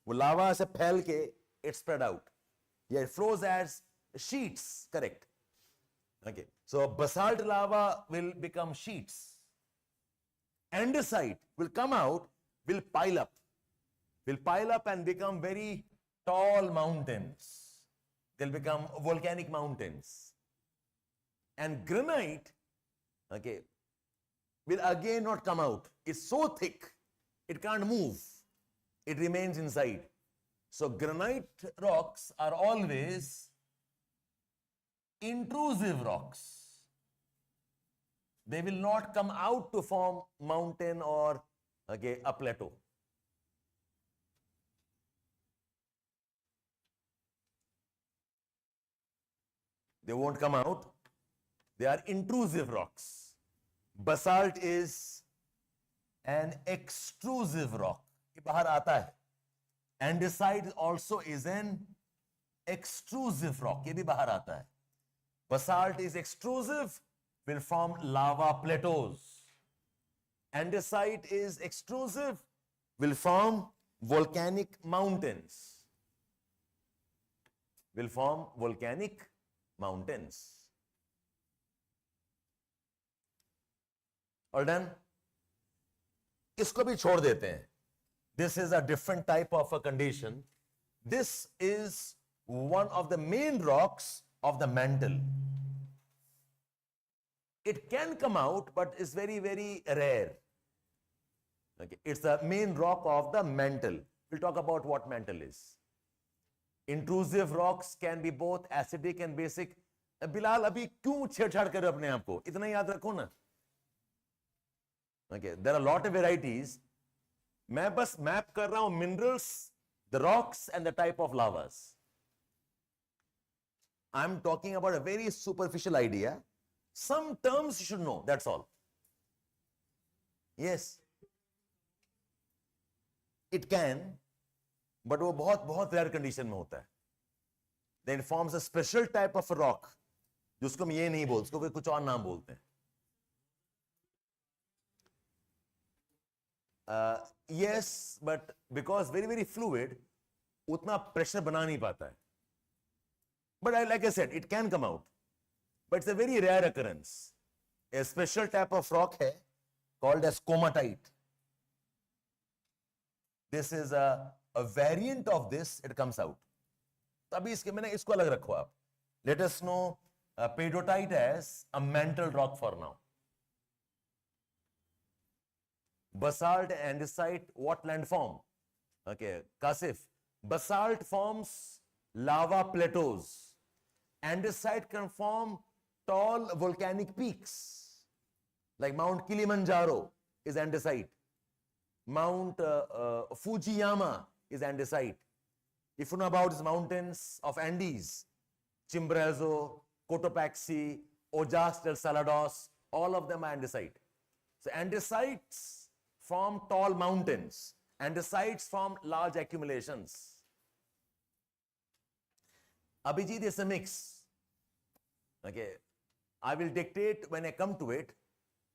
वो lava से फैल के it spread out. Yeah, it flows as sheets, correct. Okay. So basalt lava will become sheets. Andesite will come out, will pile up and become very tall mountains. They'll become volcanic mountains. And granite, okay, will again not come out. It's so thick, it can't move. It remains inside. So granite rocks are always intrusive rocks. They will not come out to form mountain or, okay, a plateau. They won't come out. They are intrusive rocks. Basalt is an extrusive rock. ये बाहर आता है. Andesite also is an extrusive rock. ये भी बाहर आता है. Basalt is extrusive, will form lava plateaus. Andesite is extrusive, will form volcanic mountains. Will form volcanic mountains. All done? इसको भी छोड़ देते हैं. This is a different type of a condition. This is one of the main rocks of the mantle. It can come out, but it's very rare. Okay. It's the main rock of the mantle. We'll talk about what mantle is. Intrusive rocks can be both acidic and basic. Bilal अभी क्यों छेड़छाड़ कर रहे हो अपने आप को? इतना याद रखो ना. Okay, there are a lot of varieties. मैं बस मैप कर रहा हूं minerals, the rocks and the type of lavas. I'm talking about a very superficial idea. Some terms you should know, that's all. Yes. It can, but वो बहुत rare condition में होता है. Then it forms a special type of a rock, जिसको हम ये नहीं बोलते, उसको वे कुछ और नाम बोलते हैं. Yes, but because very fluid, उतना pressure बना नहीं पाता है. But like I said, it can come out. But it's a very rare occurrence. A special type of rock है called as comatite. This is a variant of this, it comes out. तभी इसके मैंने इसको अलग रखो आप. Let us know pedotite as a mantle rock for now. Basalt and andesite, what landform? Okay, Kasif. Basalt forms lava plateaus. Andesite can form tall volcanic peaks. Like Mount Kilimanjaro is andesite. Mount Fujiyama is andesite. If you know about these mountains of Andes, Chimborazo, Cotopaxi, Ojos del Salados, all of them are andesite. So andesites form tall mountains. Andesites form large accumulations. Abhijit is a mix. Okay, I will dictate when I come to it.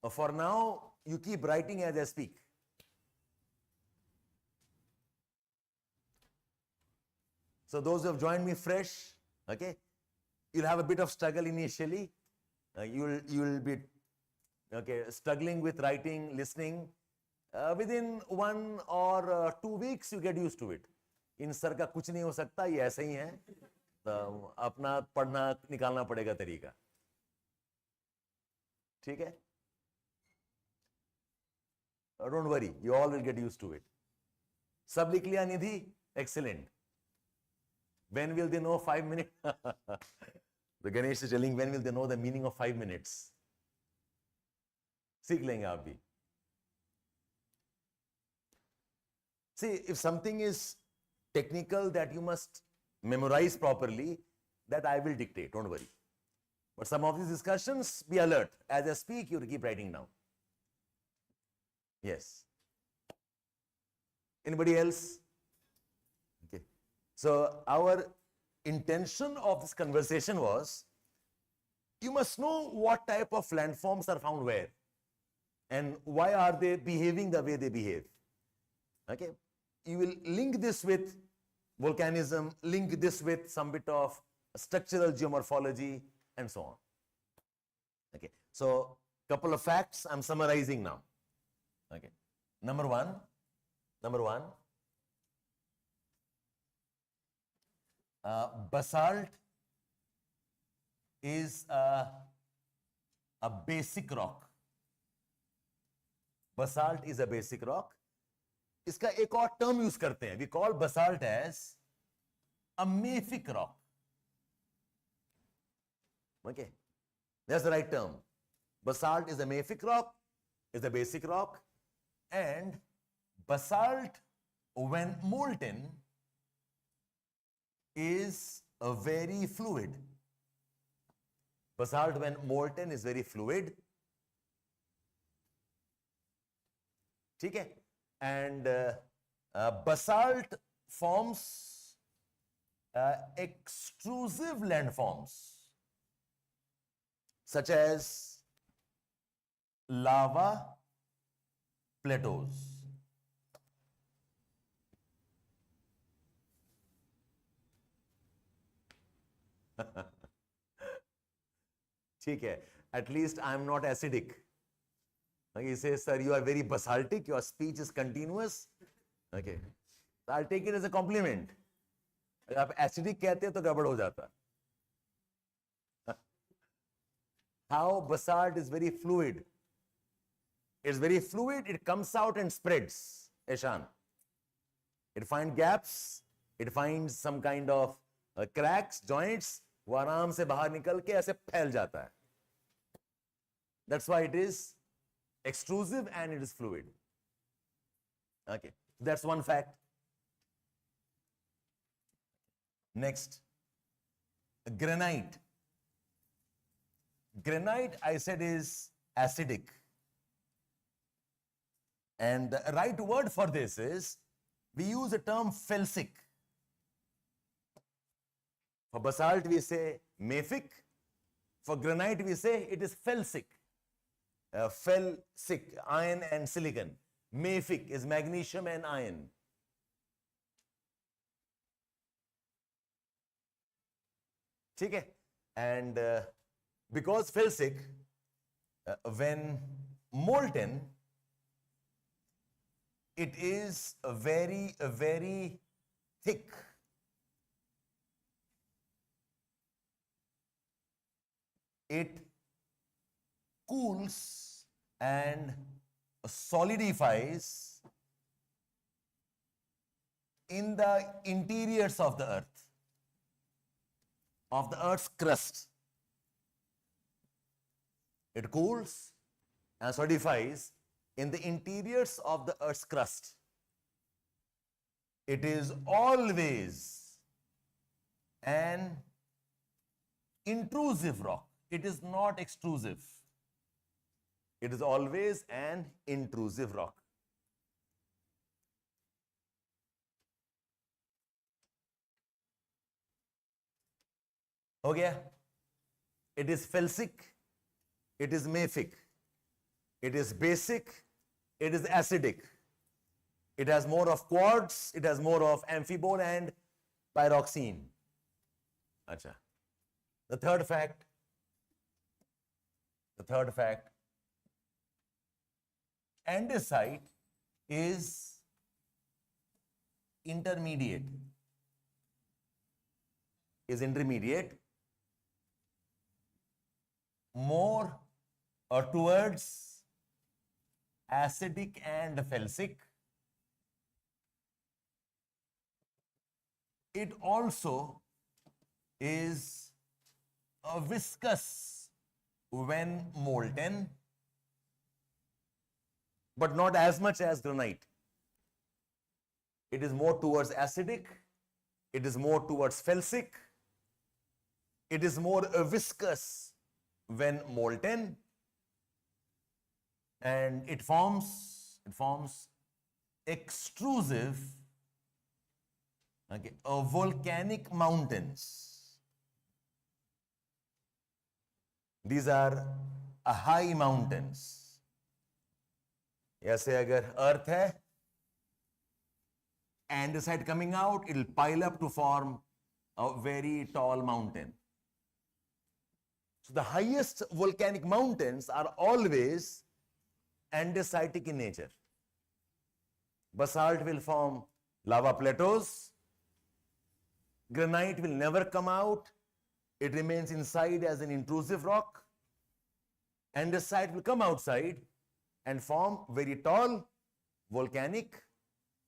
For now, you keep writing as I speak. So those who have joined me fresh, okay, you'll have a bit of struggle initially. You will be struggling with writing, listening. Within 1 or 2 weeks, you get used to it. In sir का कुछ नहीं हो सकता, ये ऐसे ही है. तो अपना पढ़ना निकालना पड़ेगा तरीका. ठीक है? Don't worry, you all will get used to it. सब लिख लिया निधि? Excellent. When will they know 5 minutes? The Ganesh is telling when will they know the meaning of 5 minutes? सीख लेंगे आप भी. See, if something is technical that you must memorize properly, that I will dictate, don't worry. But some of these discussions, be alert. As I speak, you keep writing down. Yes. Anybody else? Okay. So our intention of this conversation was, you must know what type of landforms are found where and why are they behaving the way they behave. Okay. You will link this with volcanism, link this with some bit of structural geomorphology and so on. Okay. So couple of facts I'm summarizing now. Okay. Number one, basalt is a basic rock. Basalt is a basic rock. इसका एक और term use करते हैं. We call basalt as a mafic rock. Okay, that's the right term. Basalt is a mafic rock, is a basic rock, and basalt, when molten, is a very fluid. Basalt, when molten, is very fluid. ठीक है? And basalt forms extrusive landforms such as lava plateaus. ठीक है, at least I am not acidic. He says, sir, you are very basaltic, your speech is continuous. Okay, so I'll take it as a compliment. अगर आप acidic कहते हैं तो गड़बड़ हो जाता. How basalt is very fluid. It's very fluid, it comes out and spreads, Eshan. It finds gaps, it finds some kind of cracks, joints, वो आराम से बाहर निकल के ऐसे फैल जाता है. That's why it is extrusive and it is fluid. Okay, that's one fact. Next, granite. Granite, I said, is acidic. And the right word for this is, we use the term felsic. For basalt, we say mafic. For granite, we say it is felsic. Felsic, iron and silicon. Mafic is magnesium and iron. ठीक है? And because felsic, when molten, it is very thick. it cools and solidifies in the interiors of the earth, of the earth's crust. It cools and solidifies in the interiors of the earth's crust. It is always an intrusive rock. It is not extrusive. It is always an intrusive rock. Okay? It is felsic. It is mafic. It is basic. It is acidic. It has more of quartz. It has more of amphibole and pyroxene. Acha. The third fact, andesite is intermediate, more towards acidic and felsic. It also is viscous when molten, but not as much as granite. It is more towards acidic, it is more towards felsic, it is more viscous when molten, and it forms extrusive, volcanic mountains. These are high mountains. ऐसे अगर earth है, andesite coming out, it will pile up to form a very tall mountain. So the highest volcanic mountains are always andesitic in nature. Basalt will form lava plateaus. Granite will never come out. It remains inside as an intrusive rock. Andesite will come outside and form very tall volcanic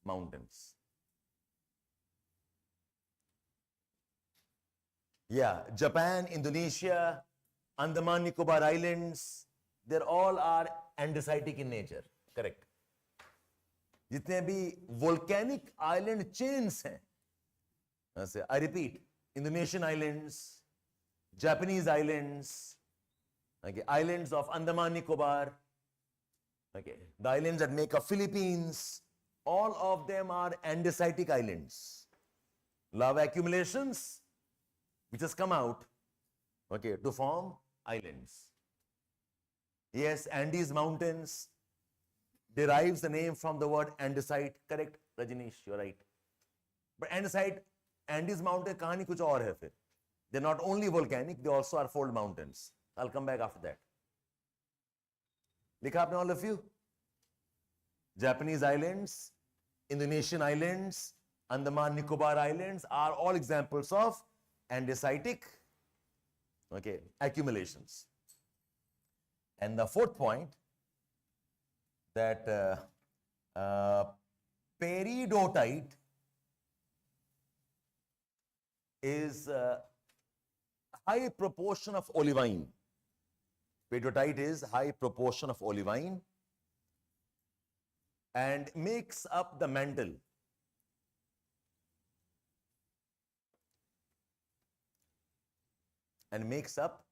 mountains. Yeah, Japan, Indonesia, Andaman Nicobar Islands, they all are andesitic in nature. Correct. जितने भी volcanic island chains हैं, I repeat, Indonesian islands, Japanese islands, islands of Andaman Nicobar, the islands that make up Philippines, all of them are andesitic islands. Lava accumulations which has come out, to form islands. Yes, Andes Mountains derives the name from the word andesite. Correct, Rajneesh, you're right. But andesite, Andes Mountain कहानी कुछ और है फिर. They're not only volcanic, they also are fold mountains. I'll come back after that. लिखा आपने all of you? Japanese islands, Indonesian islands, Andaman Nicobar Islands are all examples of andesitic accumulations. And the fourth point, that peridotite is high proportion of olivine. Peridotite is high proportion of olivine and makes up the mantle. And makes up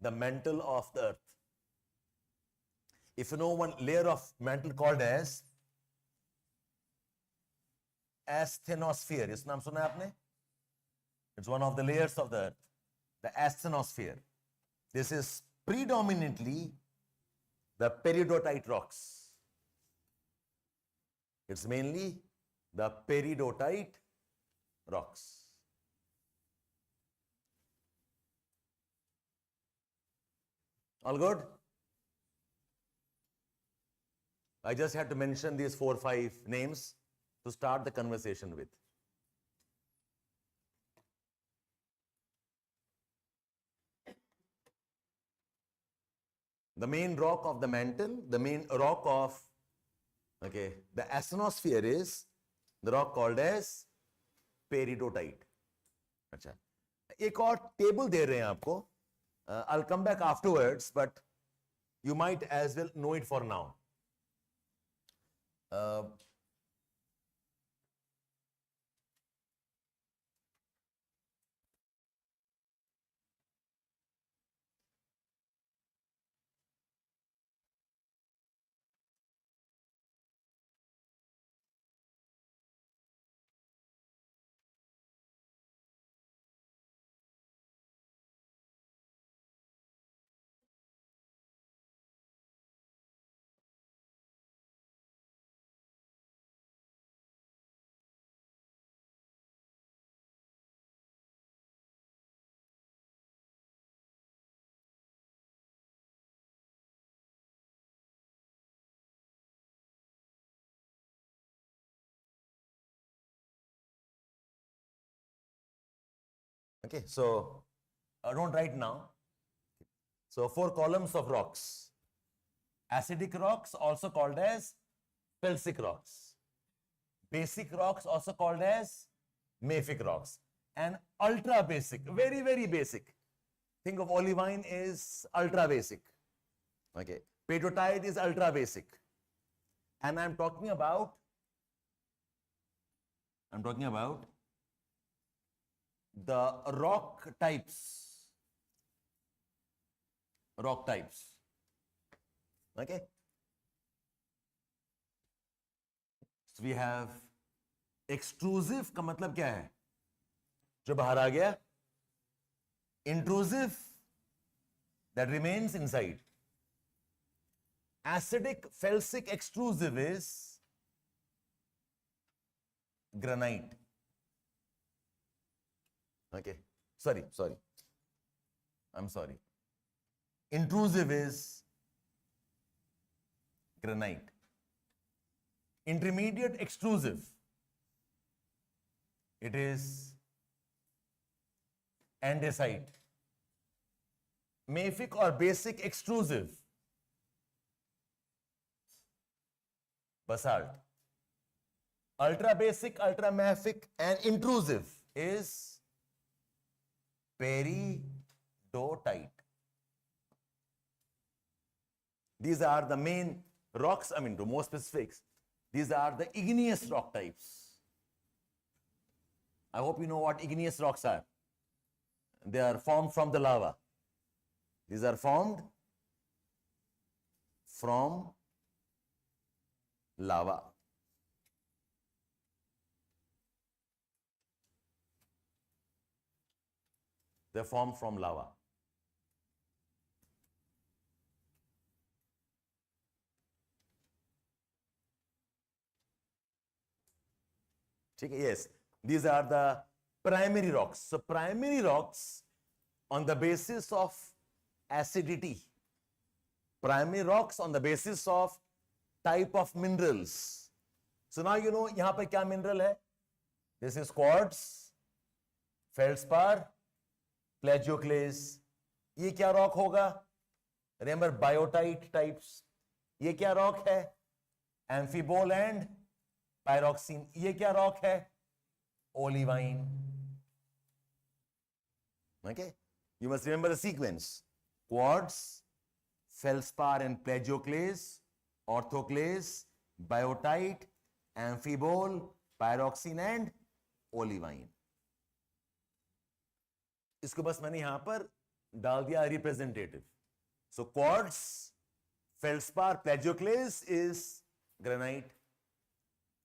the mantle of the earth. If you know one layer of mantle called as asthenosphere, इस नाम सुना है आपने? It's one of the layers of the earth, the asthenosphere. This is predominantly the peridotite rocks. It's mainly the peridotite rocks. All good? I just had to mention these 4 or 5 names to start the conversation with. the main rock of the mantle, the main rock of, okay, the asthenosphere is the rock called as peridotite. अच्छा, एक और table दे रहे हैं आपको. I'll come back afterwards, but you might as well know it for now. Okay, so don't write now. So 4 columns of rocks. Acidic rocks, also called as felsic rocks. Basic rocks, also called as mafic rocks. And ultra basic, very, very basic. Think of olivine is ultra basic. Okay, pedotite is ultra basic. And I'm talking about the rock types. Okay. So we have extrusive का मतलब क्या है? जो बाहर आ गया. Intrusive, that remains inside. Acidic, felsic, extrusive is granite. Okay, sorry. I'm sorry. Intrusive is granite. Intermediate, extrusive, it is andesite. Mafic or basic, extrusive, basalt. Ultra basic, ultra mafic, and intrusive is peridotite. These are the main rocks. I mean, to more specifics, these are the igneous rock types. I hope you know what igneous rocks are. They are formed from the lava. These are formed from lava. They form from lava. Yes, these are the primary rocks. So primary rocks on the basis of acidity. Primary rocks on the basis of type of minerals. So now you know यहाँ पे क्या mineral है? This is quartz, feldspar, plagioclase. ये क्या rock होगा? Remember biotite types. ये क्या rock है? Amphibole and pyroxene. ये क्या rock है? Olivine. Okay, you must remember the sequence: quartz, feldspar and plagioclase, orthoclase, biotite, amphibole, pyroxene and olivine. इसको बस मैंने यहां पर डाल दिया representative. So quartz, feldspar, plagioclase is granite.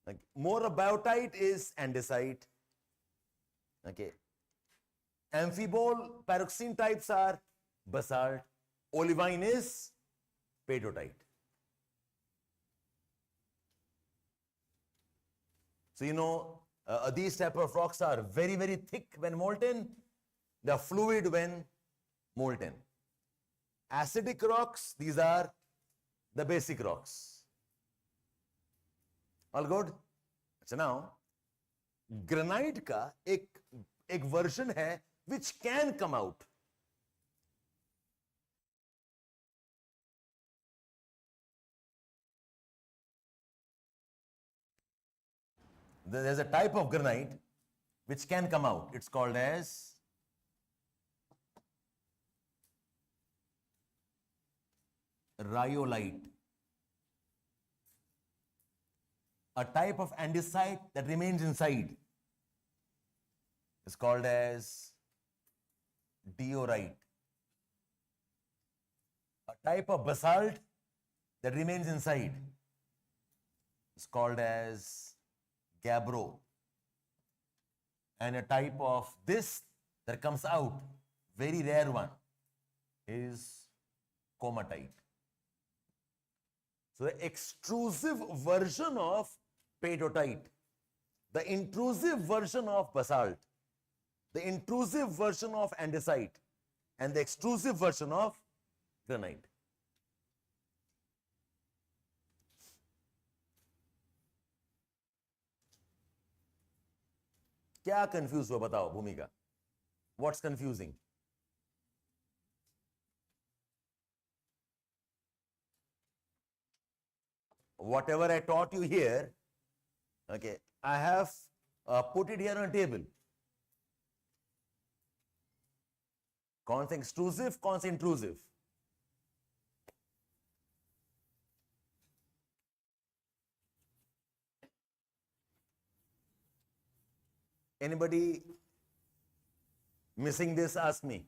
Like more of biotite is andesite. Okay. Amphibole, pyroxene types are basalt. Olivine is pedotite. So you know these type of rocks are very, very thick when molten. They are fluid when molten. Acidic rocks, these are the basic rocks. All good? So now, granite का एक version है which can come out. there's a type of granite which can come out. It's called as rhyolite. A type of andesite that remains inside is called as diorite. A type of basalt that remains inside is called as gabbro. And a type of this that comes out, very rare one, is comatite. So the extrusive version of pedotite, the intrusive version of basalt, the intrusive version of andesite, and the extrusive version of granite. क्या confuse हुआ बताओ भूमिका? What's confusing? Whatever I taught you here, okay, I have put it here on a table. कौन सा extrusive, कौन सा intrusive? Anybody missing this? Ask me.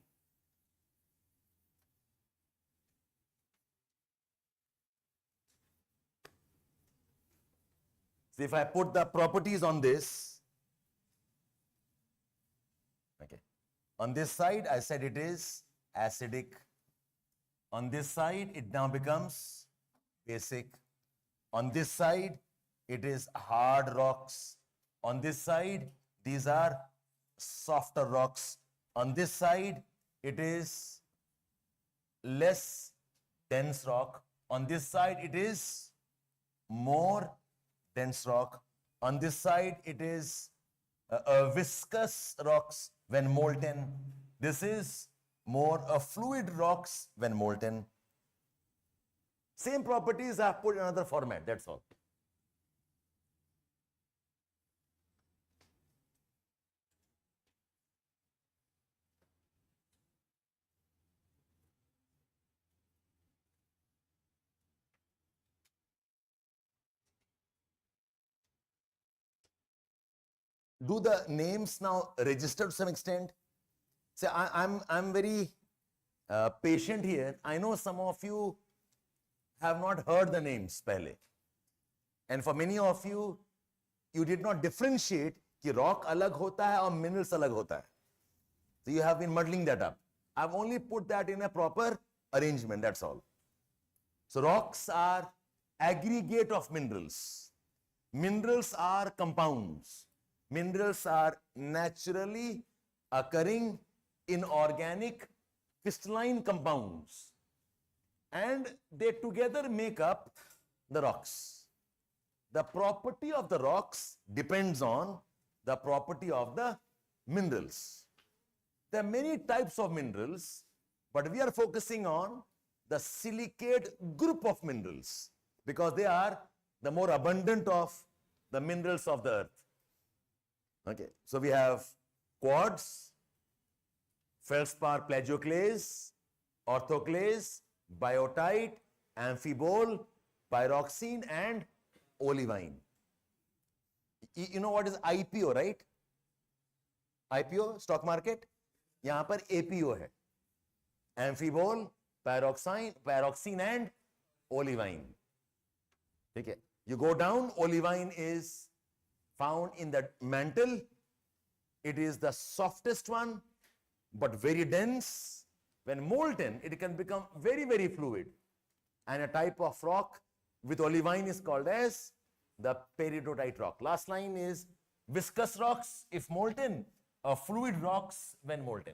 So if I put the properties on this, okay, on this side I said it is acidic. On this side it now becomes basic. On this side it is hard rocks. On this side these are softer rocks. On this side it is less dense rock. On this side it is more dense rock. On this side it is viscous rocks when molten. This is more fluid rocks when molten. Same properties I have put in another format, that's all. Do the names now register to some extent? Say, I'm very patient here. I know some of you have not heard the names pehle. And for many of you, you did not differentiate कि rock alag hota hai और minerals alag hota hai. So you have been muddling that up. I've only put that in a proper arrangement, that's all. So rocks are aggregate of minerals. Minerals are compounds. Minerals are naturally occurring inorganic crystalline compounds, and they together make up the rocks. The property of the rocks depends on the property of the minerals. There are many types of minerals, but we are focusing on the silicate group of minerals because they are the more abundant of the minerals of the earth. Okay, so we have quartz, feldspar plagioclase, orthoclase, biotite, amphibole, pyroxene, and olivine. You know what is IPO, right? IPO, stock market. यहाँ पर APO है. Amphibole, pyroxene, and olivine. Okay, you go down, olivine is found in the mantle. It is the softest one, but very dense. When molten, it can become very, very fluid. And a type of rock with olivine is called as the peridotite rock. Last line is viscous rocks if molten, or fluid rocks when molten.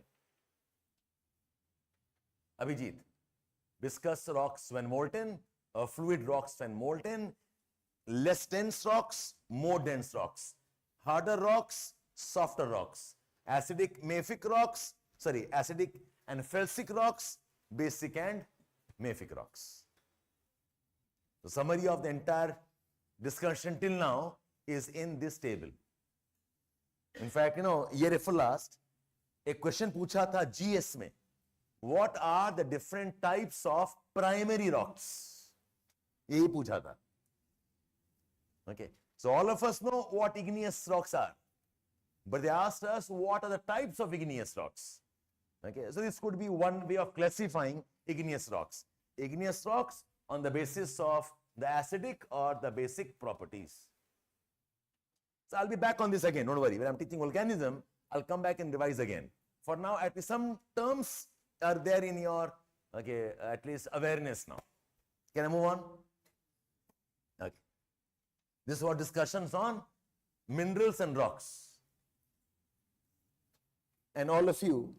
Abhijit, viscous rocks when molten, or fluid rocks when molten, less dense rocks, more dense rocks, harder rocks, softer rocks, acidic and felsic rocks, basic and mafic rocks. The summary of the entire discussion till now is in this table. In fact, year before last, a question पूछा था GS में, what are the different types of primary rocks? यही पूछा था. Okay, so all of us know what igneous rocks are, but they asked us what are the types of igneous rocks. Okay, so this could be one way of classifying igneous rocks. Igneous rocks on the basis of the acidic or the basic properties. So I'll be back on this again, don't worry. When I'm teaching volcanism, I'll come back and revise again. For now, at least some terms are there in your, at least awareness now. Can I move on? Okay. This was discussions on minerals and rocks. And all of you,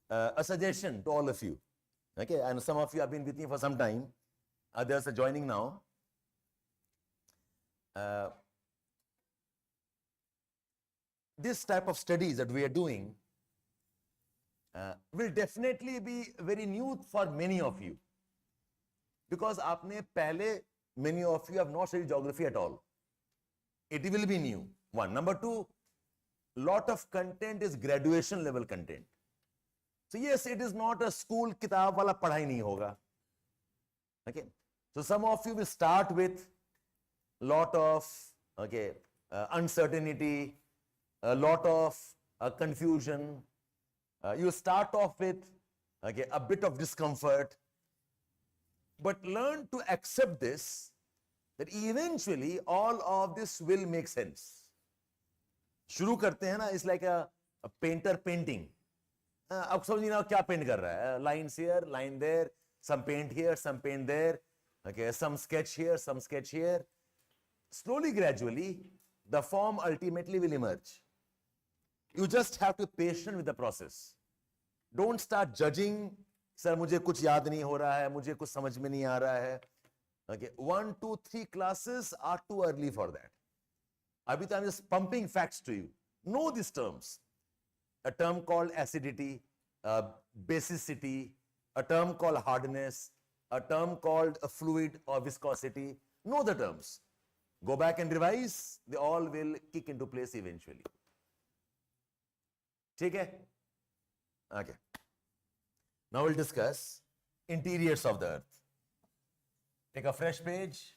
a suggestion to all of you. Okay, and some of you have been with me for some time. Others are joining now. This type of studies that we are doing will definitely be very new for many of you. Because many of you have not studied geography at all. It will be new. One. Number two, lot of content is graduation level content. So yes, it is not a school kitab wala padhai nahi hoga. Okay. So some of you will start with lot of uncertainty, a lot of confusion. You start off with a bit of discomfort, but learn to accept this, that eventually all of this will make sense. शुरू करते हैं ना, it's like a painter painting. अब समझ नहीं क्या paint कर रहा है. Lines here, line there, some paint here, some paint there. Okay, some sketch here, some sketch here. Slowly, gradually, the form ultimately will emerge. You just have to be patient with the process. Don't start judging. Sir, मुझे कुछ याद नहीं हो रहा है, मुझे कुछ समझ में नहीं आ रहा है. Okay, 1, 2, 3 classes are too early for that. Abhi I'm just pumping facts to you. Know these terms. A term called acidity, basicity, a term called hardness, a term called a fluid or viscosity. Know the terms. Go back and revise. They all will kick into place eventually. Okay? Okay. Now we'll discuss interiors of the earth. Take a fresh page.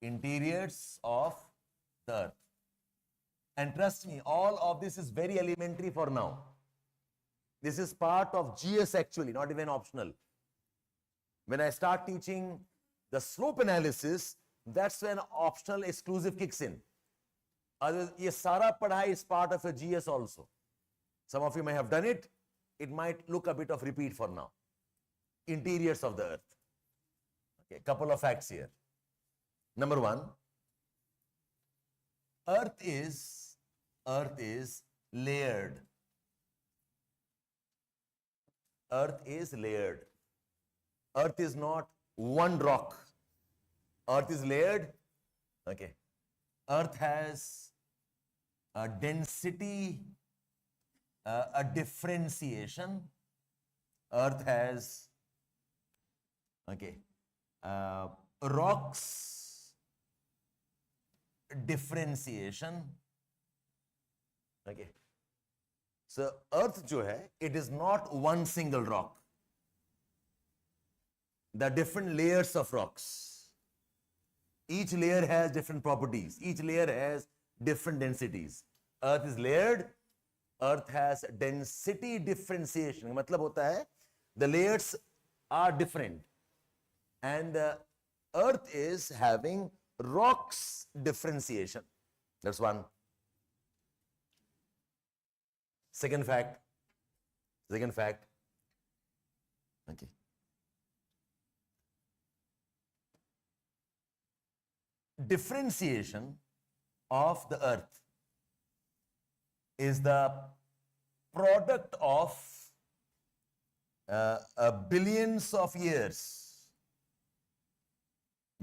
Interiors of the earth. And trust me, all of this is very elementary for now. This is part of GS actually, not even optional. When I start teaching the slope analysis, that's when optional exclusive kicks in. Ye sara padhai is part of a GS also. Some of you may have done it. It might look a bit of repeat for now. Interiors of the earth. Okay, couple of facts here. Number one, earth is layered. Earth is layered. Earth is not one rock. Earth is layered. Okay. Earth has a density, a differentiation. Earth has rocks differentiation. Okay. So earth jo hai, it is not one single rock. There are different layers of rocks. Each layer has different properties. Each layer has different densities. Earth is layered. Earth has density differentiation. मतलब होता है, the layers are different. And the earth is having rocks differentiation. That's one. Second fact. Okay. Differentiation of the earth is the product of billions of years.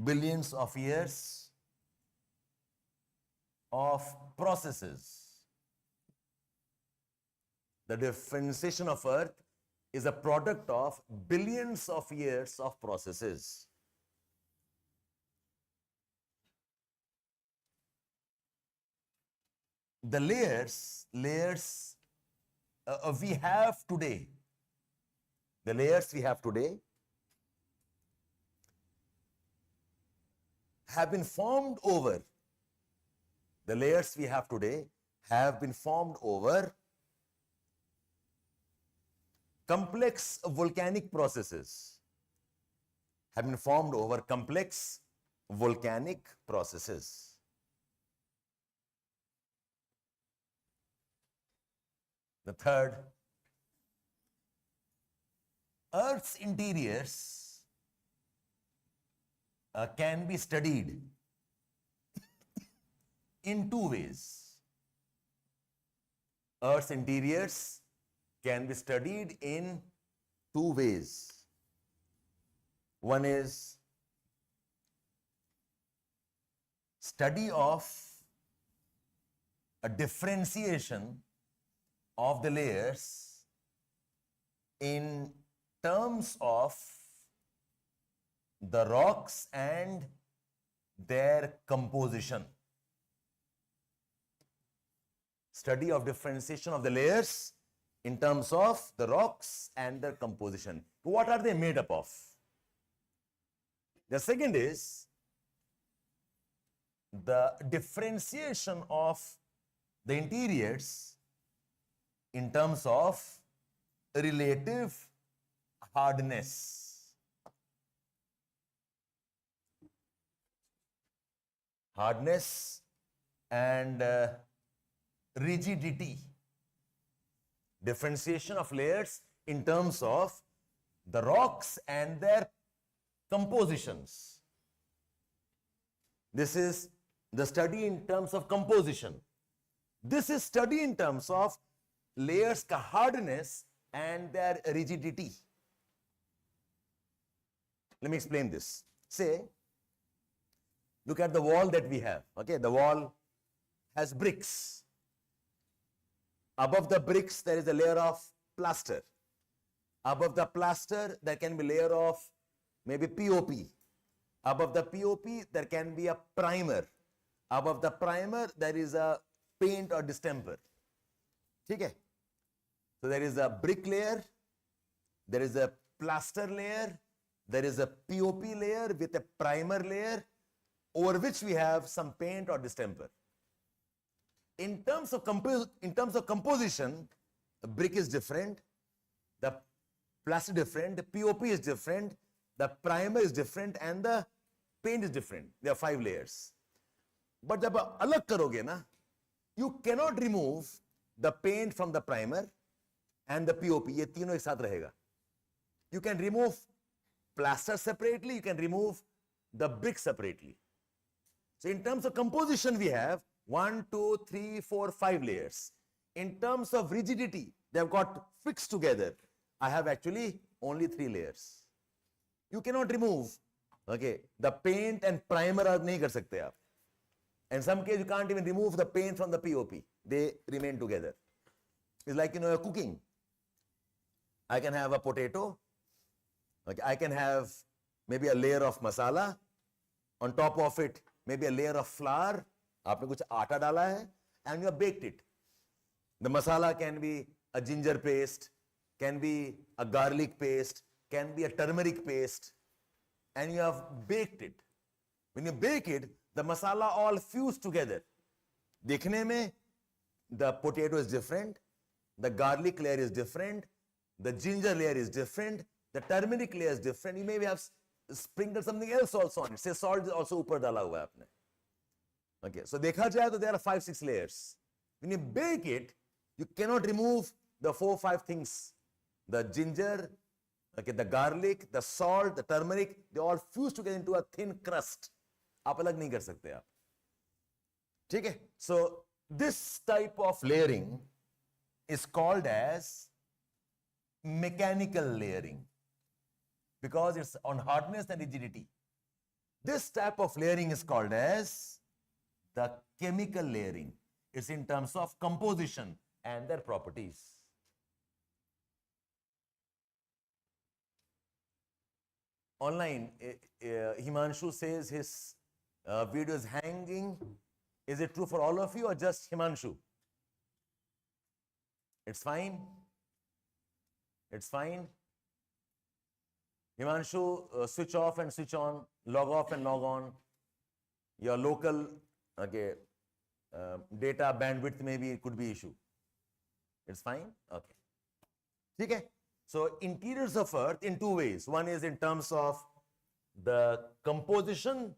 Billions of years of processes. The differentiation of earth is a product of billions of years of processes. the layers we have today, the layers we have today have been formed over, the layers we have today have been formed over complex volcanic processes, have been formed over complex volcanic processes. The third, Earth's interiors can be studied in two ways. Earth's interiors can be studied in two ways. One is study of a differentiation of the layers in terms of the rocks and their composition. Study of differentiation of the layers in terms of the rocks and their composition. What are they made up of? The second is the differentiation of the interiors in terms of relative hardness. Hardness and rigidity. Differentiation of layers in terms of the rocks and their compositions. This is the study in terms of composition. This is study in terms of layers ka hardness and their rigidity. Let me explain this. Say, look at the wall that we have. Okay, the wall has bricks. Above the bricks, there is a layer of plaster. Above the plaster, there can be a layer of maybe POP. Above the POP, there can be a primer. Above the primer, there is a paint or distemper. Okay? So there is a brick layer, there is a plaster layer, there is a POP layer with a primer layer over which we have some paint or distemper. In terms of composition, the brick is different, the plaster different, the POP is different, the primer is different, and the paint is different. There are 5 layers. But जब अलग करोगे ना, you cannot remove the paint from the primer and the POP. ये तीनों एक साथ रहेगा. You can remove plaster separately, you can remove the brick separately. So in terms of composition, we have 1, 2, 3, 4, 5 layers. In terms of rigidity, they have got fixed together. I have actually only 3 layers. You cannot remove, okay, the paint and primer आप नहीं कर सकते आप. In some case, you can't even remove the paint from the POP. They remain together. It's like, you're cooking. I can have a potato. Okay, I can have maybe a layer of masala. On top of it, maybe a layer of flour. आपने कुछ आटा डाला है, and you have baked it. The masala can be a ginger paste, can be a garlic paste, can be a turmeric paste, and you have baked it. When you bake it, the masala all fuse together. दिखने में the potato is different, the garlic layer is different, the ginger layer is different, the turmeric layer is different. You maybe have sprinkled something else also on it. Say salt is also ऊपर डाला हुआ है आपने. Okay, so देखा जाए तो there are 5, 6 layers. When you bake it, you cannot remove the 4, 5 things. The ginger, okay, the garlic, the salt, the turmeric, they all fuse together into a thin crust. आप अलग नहीं कर सकते आप. ठीक है? So this type of layering is called as mechanical layering because it's on hardness and rigidity. This type of layering is called as the chemical layering. It's in terms of composition and their properties. Online, Himanshu says his video is hanging. Is it true for all of you or just Himanshu? It's fine. It's fine. Himanshu, switch off and switch on, log off and log on. Your local data bandwidth maybe could be issue. It's fine? Okay. Okay. So interiors of Earth in two ways. One is in terms of the composition,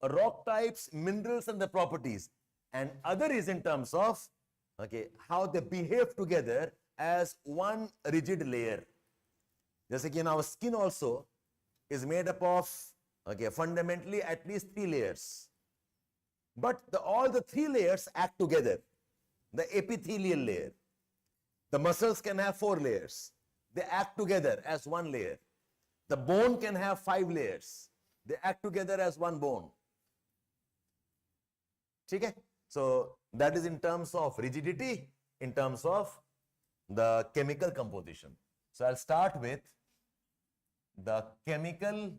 rock types, minerals and the properties. And other is in terms of how they behave together as one rigid layer. Just like in our skin also is made up of fundamentally at least 3 layers. But all the 3 layers act together. The epithelial layer. The muscles can have 4 layers. They act together as one layer. The bone can have 5 layers. They act together as one bone. Okay? So that is in terms of rigidity, in terms of the chemical composition. So I'll start with the chemical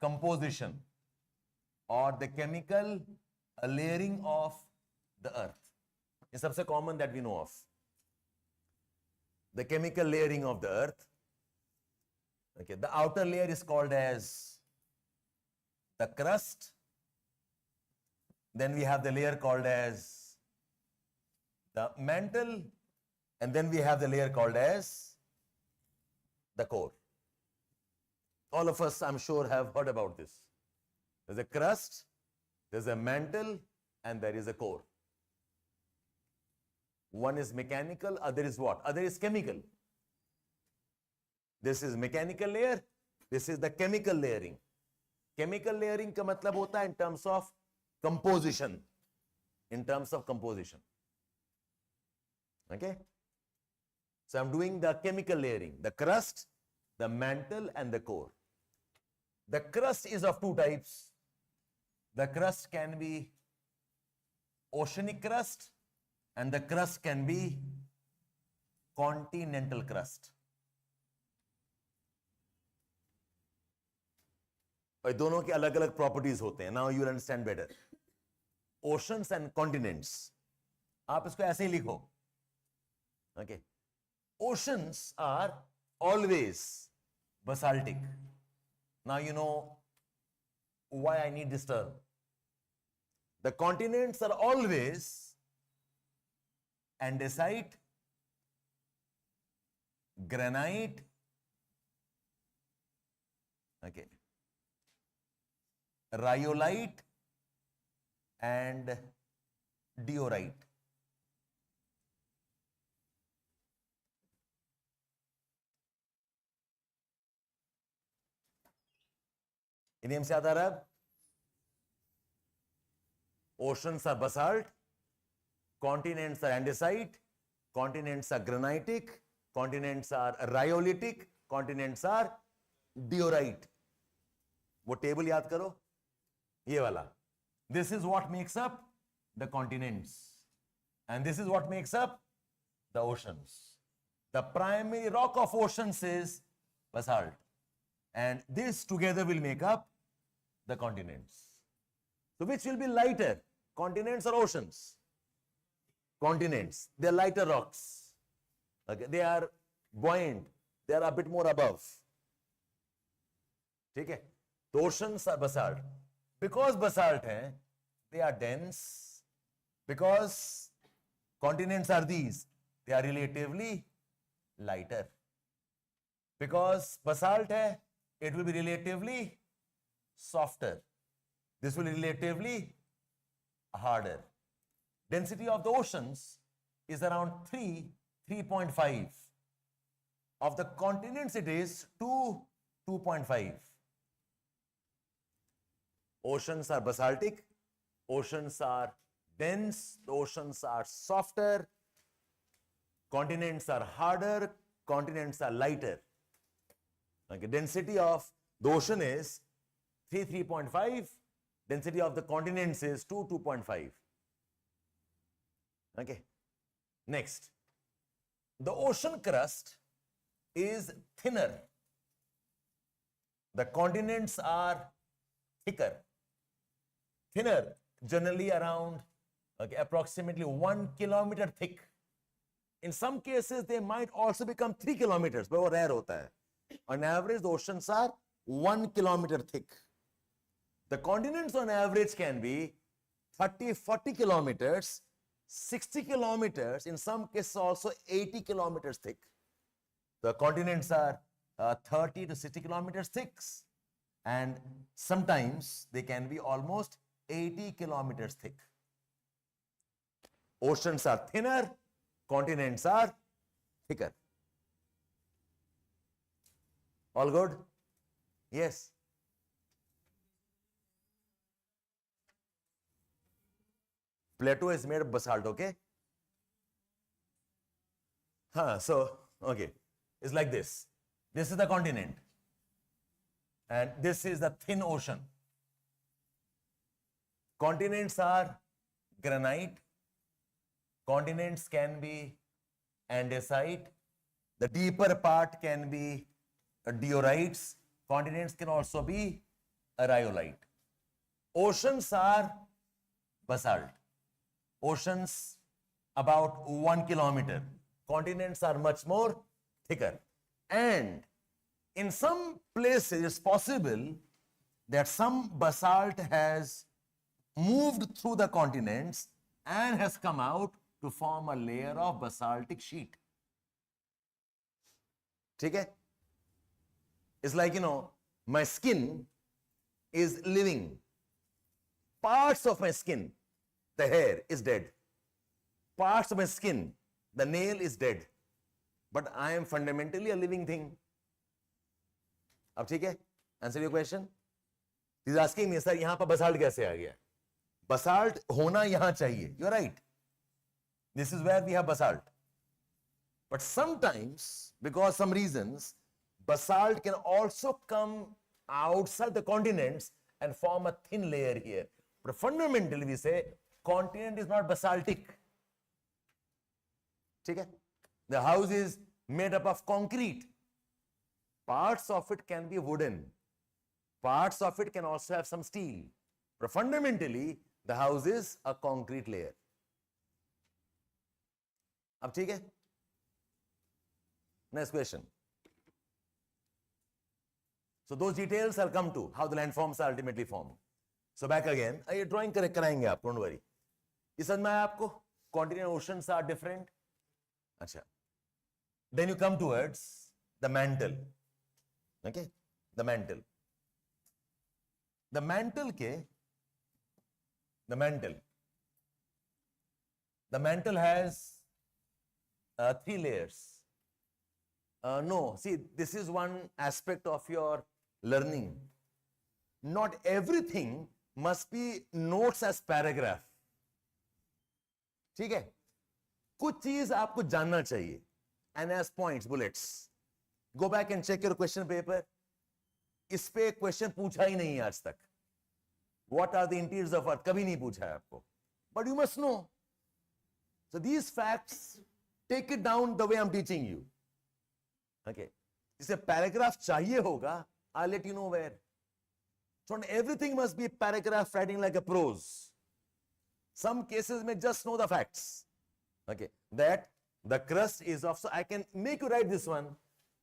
composition or the chemical layering of the earth. It's सबसे common that we know of. The chemical layering of the earth. Okay, the outer layer is called as the crust. Then we have the layer called as the mantle, and then we have the layer called as the core. All of us, I'm sure, have heard about this. There's a crust, there's a mantle, and there is a core. One is mechanical, other is what? Other is chemical. This is mechanical layer, this is the chemical layering. Chemical layering का मतलब होता है in terms of composition. In terms of composition. Okay? So I'm doing the chemical layering, the crust, the mantle, and the core. The crust is of 2 types. The crust can be oceanic crust, and the crust can be continental crust. और दोनों के अलग अलग properties होते हैं. Now you will understand better. Oceans and continents. आप इसको ऐसे ही लिखो. Okay. Oceans are always basaltic. Now you know why I need this term. The continents are always andesite, granite, rhyolite, and diorite. इन्हें से आता रहा. Oceans are basalt, continents are andesite, continents are granitic, continents are rhyolitic, continents are diorite. वो table याद करो, ये वाला. This is what makes up the continents, and this is what makes up the oceans. The primary rock of oceans is basalt, and this together will make up the continents. So which will be lighter, continents or oceans? Continents. They are lighter rocks. Okay. They are buoyant. They are a bit more above. Okay. The oceans are basalt. Because basalt hai, they are dense. Because continents are these, they are relatively lighter. Because basalt hai, it will be relatively softer. This will be relatively harder. Density of the oceans is around 3.5. Of the continents it is 2.5. Oceans are basaltic, oceans are dense, the oceans are softer, continents are harder, continents are lighter. Okay, density of the ocean is 3.5, density of the continents is 2.5. Okay. Next, the ocean crust is thinner. The continents are thicker. Thinner, generally around approximately 1 kilometer thick In some cases, they might also become 3 kilometers, but वो rare होता है. On average, the oceans are 1 kilometer thick. The continents on average can be 30, 40 kilometers, 60 kilometers, in some cases also 80 kilometers thick. The continents are 30 to 60 kilometers thick, and sometimes they can be almost 80 kilometers thick. Oceans are thinner, continents are thicker. All good? Yes. Plateau is made of basalt, okay? So, okay. It's like this. This is the continent. And this is the thin ocean. Continents are granite. Continents can be andesite. The deeper part can be diorites. Continents can also be rhyolite. Oceans are basalt. Oceans about 1 kilometer. Continents are much more thicker. And in some places, it's possible that some basalt has moved through the continents and has come out to form a layer of basaltic sheet. Okay? It's like, my skin is living. Parts of my skin, the hair is dead. Parts of my skin, the nail is dead. But I am fundamentally a living thing. अब ठीक है? Answer your question? He's asking me, sir, यहाँ पर basalt कैसे आ गया? Basalt होना यहाँ चाहिए. You're right. This is where we have basalt. But sometimes, because some reasons, basalt can also come outside the continents and form a thin layer here. But fundamentally, we say continent is not basaltic. Okay? The house is made up of concrete. Parts of it can be wooden. Parts of it can also have some steel. But fundamentally, the house is a concrete layer. अब ठीक है? Next question. So those details I'll come to, how the landforms are ultimately formed. So back again, ये drawing correct कराएंगे आप, don't worry. ये समझ में आया आपको? Continental oceans are different. अच्छा. Then you come towards the mantle. Okay? The mantle. The mantle has 3 layers. No, see, this is one aspect of your learning. Not everything must be notes as paragraph. ठीक है? कुछ चीज आपको जानना चाहिए. And as points, bullets. Go back and check your question paper. इस पे question पूछा ही नहीं आज तक. What are the interiors of Earth? कभी नहीं पूछा है आपको. But you must know. So these facts, take it down the way I'm teaching you. Okay. इसे paragraph चाहिए होगा. I'll let you know where. So not everything must be paragraph writing like a prose. Some cases may just know the facts. Okay. That the crust is of, so I can make you write this one.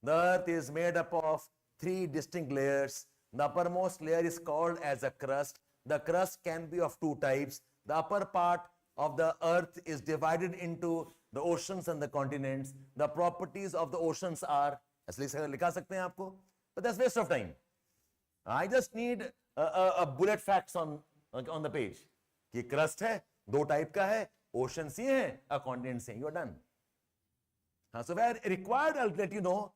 The earth is made up of 3 distinct layers. The uppermost layer is called as a crust. The crust can be of 2 types. The upper part of the earth is divided into the oceans and the continents. The properties of the oceans are, ऐसे लिखा सकते हैं आपको, but that's waste of time. I just need a bullet facts on the page. कि crust है, 2 type का है, oceans ही हैं, continents हैं. You're done. So where required, I'll let you know.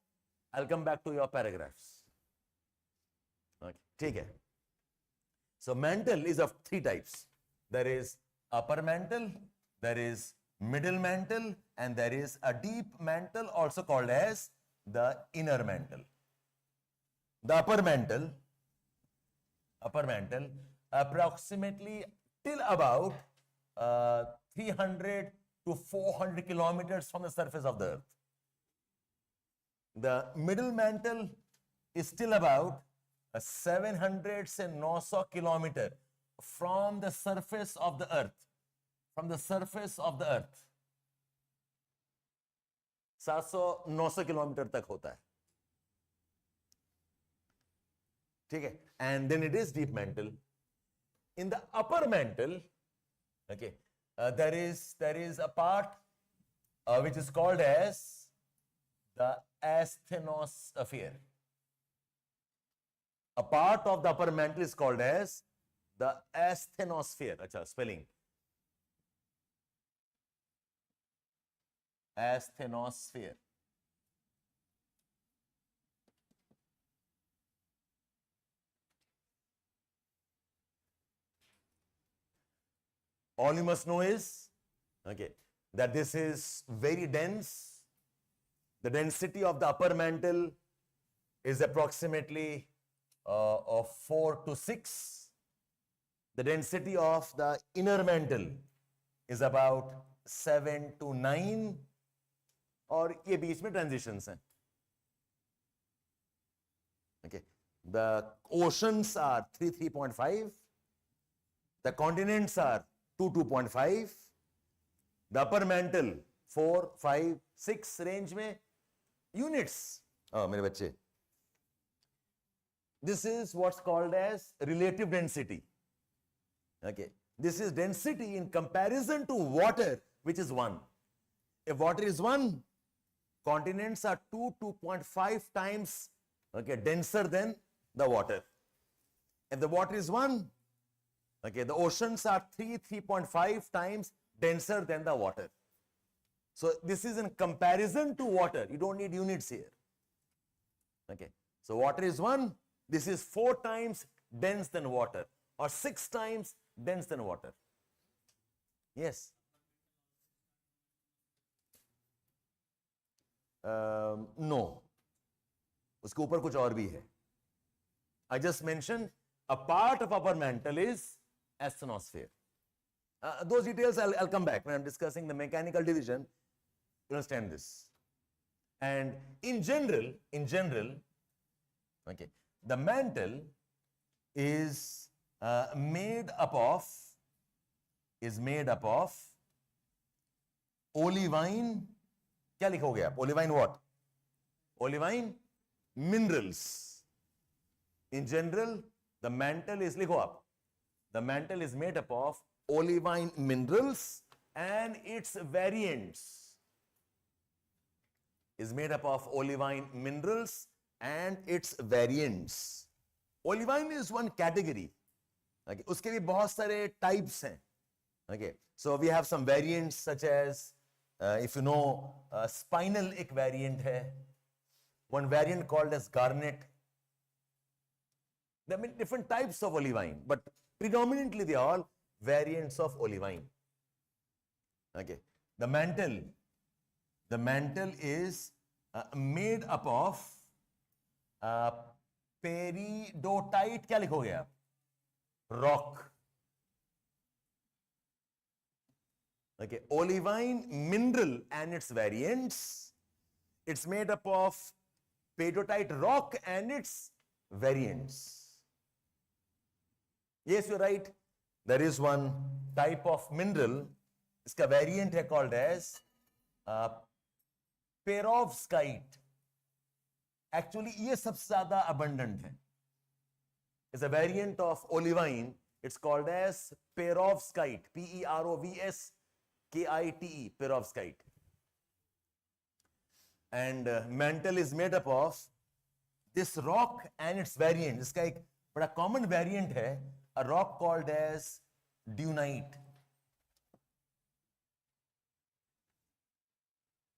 I'll come back to your paragraphs. Okay, ठीक है. So mantle is of 3 types. There is upper mantle, there is middle mantle, and there is a deep mantle, also called as the inner mantle. The upper mantle, approximately till about 300 to 400 kilometers from the surface of the earth. The middle mantle is still about 700 से 900 kilometer from the surface of the earth. From the surface of the earth. 700-900 kilometre तक होता है, ठीक है, and then it is deep mantle. In the upper mantle, okay, there is a part which is called as the asthenosphere. A part of the upper mantle is called as the asthenosphere. अच्छा, spelling. Asthenosphere. All you must know is, okay, that this is very dense. The density of the upper mantle is approximately of 4 to 6. The density of the inner mantle is about 7 to 9. और ये बीच में transitions हैं. Okay, the oceans are 3.5. The continents are 2.5. The upper mantle 4, 5, 6 range में units. मेरे बच्चे. This is what's called as relative density. Okay, this is density in comparison to water, which is 1. If water is 1, continents are 2.5 times, okay, denser than the water. If the water is 1, okay, the oceans are 3.5 times denser than the water. So this is in comparison to water. You don't need units here. Okay, so water is 1. This is 4 times dense than water, or 6 times dense than water. Yes. No. उसके ऊपर कुछ और भी है. I just mentioned a part of upper mantle is asthenosphere. Those details I'll come back when I'm discussing the mechanical division. You understand this. And in general, okay, the mantle is made up of olivine. क्या लिखोगे आप? Olivine what? Olivine minerals. In general, the mantle is, लिखो आप, the mantle is made up of olivine minerals and its variants. Is made up of olivine minerals and its variants. Olivine is one category. Okay, उसके भी बहुत सारे types हैं. Okay, so we have some variants such as, if you know, spinel एक variant है. One variant called as garnet. There are many different types of olivine, but predominantly they are all variants of olivine. Okay, the mantle is made up of peridotite. क्या लिखोगे आप? Rock. Okay, olivine mineral and its variants. It's made up of peridotite rock and its variants. Yes, you're right. There is one type of mineral. इसका variant है called as perovskite. Actually, ये सबसे ज़्यादा abundant है. It's a variant of olivine. It's called as perovskite. Perovskite. Perovskite. And mantle is made up of this rock and its variant. इसका एक बड़ा common variant है, a rock called as dunite.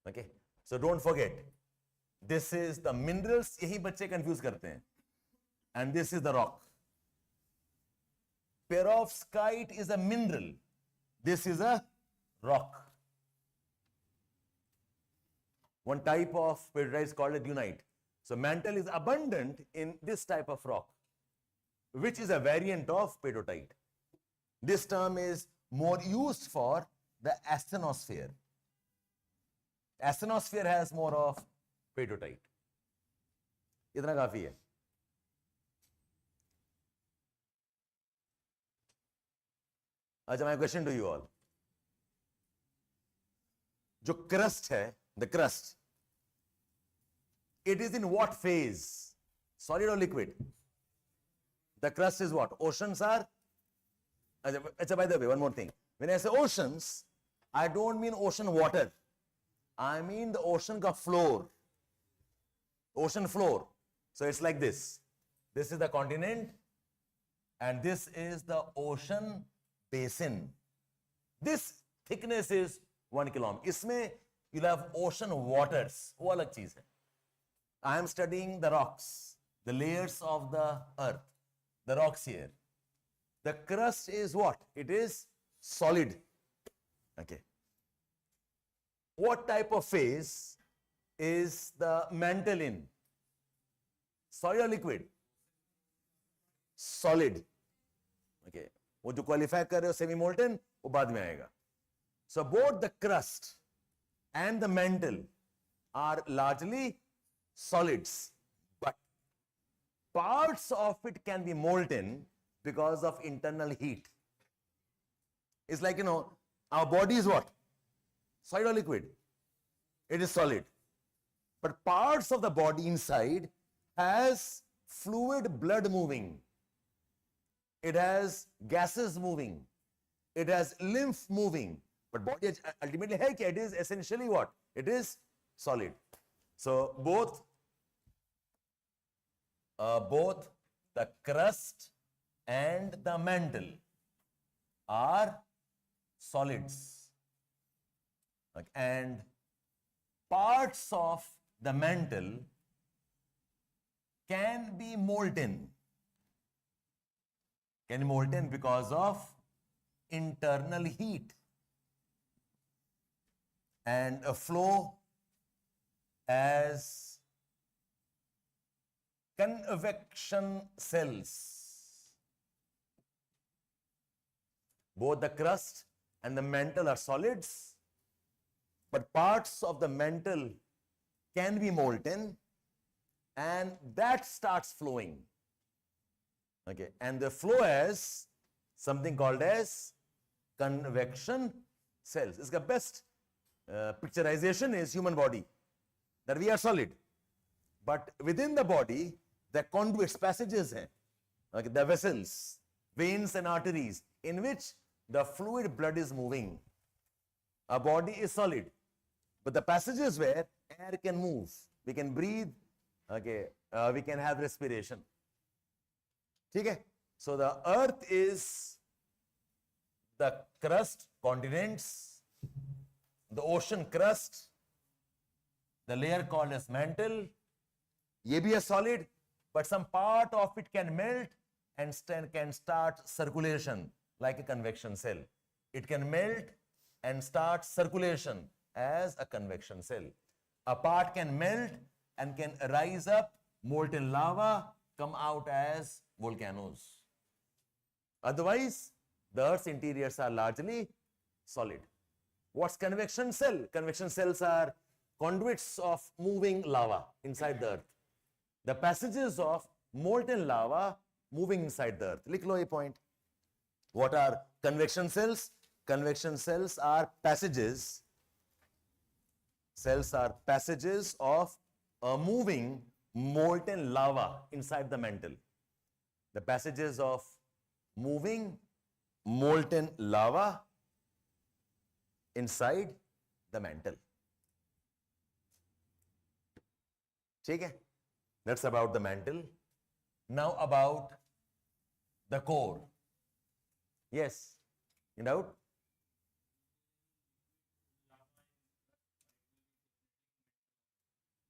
Okay, so don't forget, this is the minerals. यही बच्चे confuse करते हैं. And this is the rock. Perovskite is a mineral. This is a rock. One type of peridotite is called a dunite. So mantle is abundant in this type of rock, which is a variant of peridotite. This term is more used for the asthenosphere. Asthenosphere has more of peridotite. इतना काफी है. अच्छा, my question to you all. जो crust है, the crust, it is in what phase? Solid or liquid? The crust is what? Oceans are? By the way, one more thing. When I say oceans, I don't mean ocean water. I mean the ocean ka floor. Ocean floor. So it's like this. This is the continent and this is the ocean basin. This thickness is 1 kilometer. Isme you'll have ocean waters. वो अलग चीज है. I am studying the rocks, the layers of the earth, the rocks here. The crust is what? It is solid. Okay. What type of phase is the mantle in? Solid or liquid? Solid. Okay. वो जो qualify कर रहे हो semi molten वो बाद में आएगा. So both the crust and the mantle are largely solids, but parts of it can be molten because of internal heat. It's like, our body is what? Solid or liquid? It is solid. But parts of the body inside has fluid blood moving. It has gases moving. It has lymph moving. But body ultimately, it is essentially what? It is solid. So both the crust and the mantle are solids. And parts of the mantle can be molten. Can be molten because of internal heat and a flow as convection cells. Both the crust and the mantle are solids, but parts of the mantle can be molten and that starts flowing. Okay, and the flow has something called as convection cells. Its best picturization is human body, that we are solid, but within the body the conduits, passages hai, okay, the vessels, veins and arteries in which the fluid blood is moving. Our body is solid, but the passages where air can move, we can breathe, okay, we can have respiration. Okay? So the earth is the crust, continents, the ocean crust, the layer called as mantle. Ye bhi a solid, but some part of it can melt and can start circulation like a convection cell. It can melt and start circulation as a convection cell. A part can melt and can rise up, molten lava, come out as volcanoes. Otherwise, the Earth's interiors are largely solid. What's convection cell? Convection cells are conduits of moving lava inside the Earth. The passages of molten lava moving inside the Earth. Likh lo ye point. What are convection cells? Convection cells are passages. Cells are passages of a moving molten lava inside the mantle. The passages of moving molten lava inside the mantle. Okay? That's about the mantle. Now about the core. Yes? You know?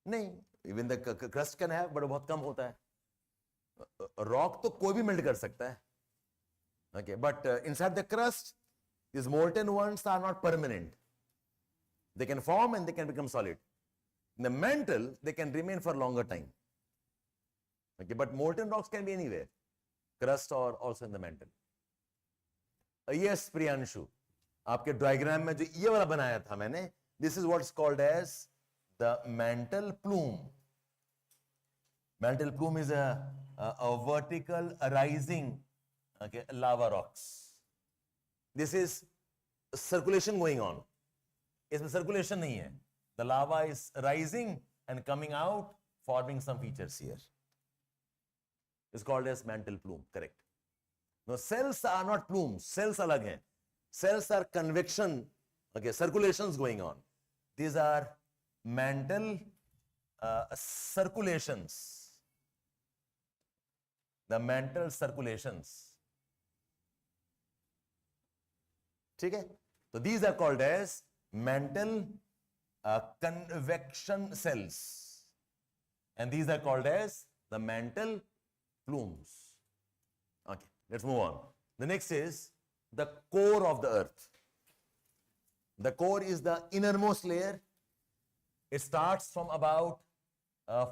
नहीं, even the crust can have, but बहुत कम होता है. Rock तो कोई भी melt कर सकता है. Okay, but inside the crust, these molten ones are not permanent. They can form and they can become solid. In the mantle, they can remain for longer time. Okay, but molten rocks can be anywhere, crust or also in the mantle. Yes, Priyanshu, आपके diagram में जो ये वाला बनाया था मैंने, this is what's called as the mantle plume. Mantle plume is a vertical rising, okay, lava rocks. This is circulation going on. इसमें circulation नहीं है. The lava is rising and coming out forming some features here. It's called as mantle plume, correct. Now cells are not plumes, cells alag hain. Cells are convection, okay, circulations going on. These are mantle circulations. The mantle circulations. Okay? So these are called as mantle convection cells. And these are called as the mantle plumes. Okay, let's move on. The next is the core of the earth. The core is the innermost layer. It starts from about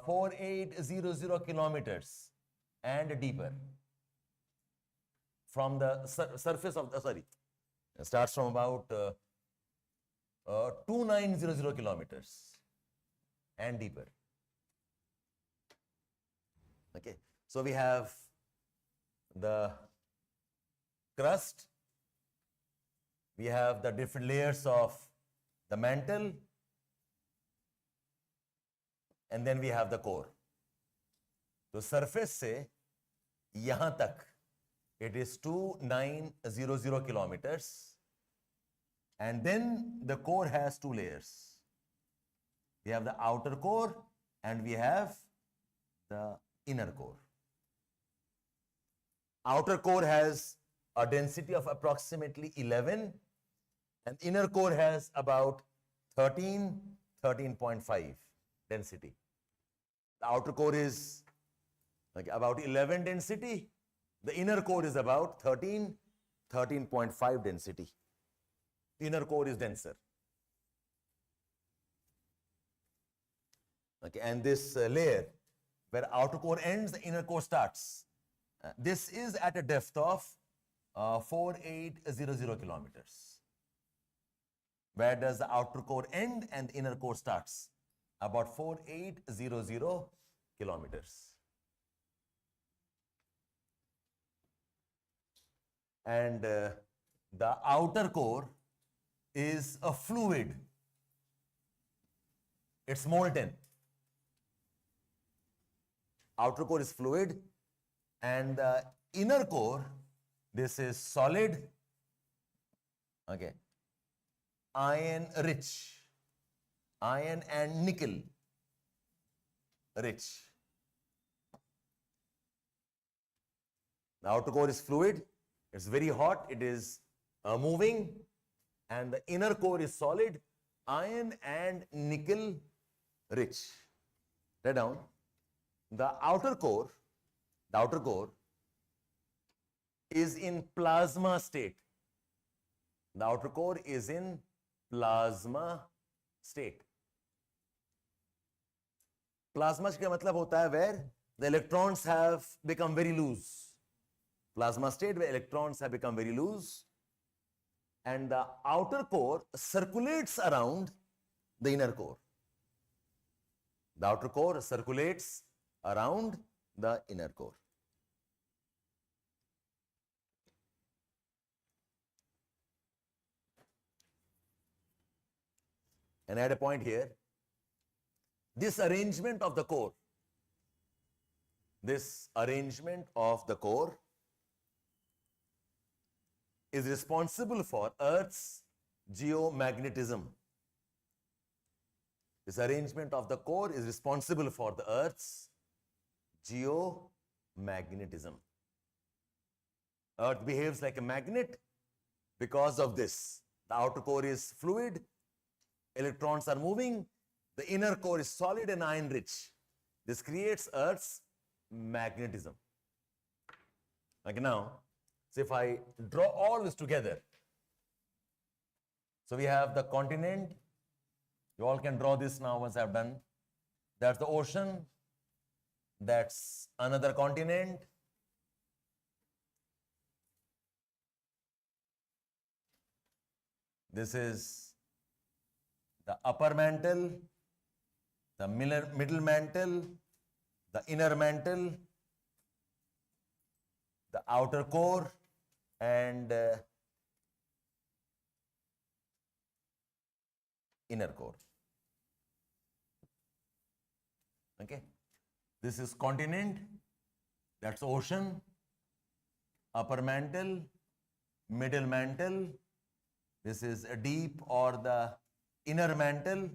4800 kilometers and deeper from the surface of the, it starts from about 2900 kilometers and deeper. Okay, so we have the crust, we have the different layers of the mantle, and then we have the core. So surface se yahan tak it is 2900 kilometers, and then the core has two layers. We have the outer core and we have the inner core. Outer core has a density of approximately 11, and inner core has about 13.5 density. The outer core is like about 11 density. The inner core is about 13.5 density. The inner core is denser. Okay, and this layer where outer core ends, the inner core starts. This is at a depth of 4800 kilometers. Where does the outer core end and the inner core starts? About 4800 kilometers. And the outer core is a fluid. It's molten. Outer core is fluid, and the inner core, this is solid, okay, iron rich, iron and nickel rich. The outer core is fluid, it's very hot, it is moving, and the inner core is solid, iron and nickel rich. Write down. The outer core is in plasma state. The outer core is in plasma state. Plasma का मतलब होता है where the electrons have become very loose. Plasma state where electrons have become very loose, and the outer core circulates around the inner core. The outer core circulates around the inner core. And I had a point here. This arrangement of the core is responsible for Earth's geomagnetism. This arrangement of the core is responsible for the Earth's geomagnetism. Earth behaves like a magnet because of this. The outer core is fluid, electrons are moving, the inner core is solid and iron rich. This creates Earth's magnetism. Like now, so if I draw all this together, so we have the continent. You all can draw this now once I've done. That's the ocean. That's another continent. This is the upper mantle, the middle mantle, the inner mantle, the outer core, and inner core. Okay, This is continent, that's ocean, upper mantle, middle mantle. This is a deep or the inner mantle.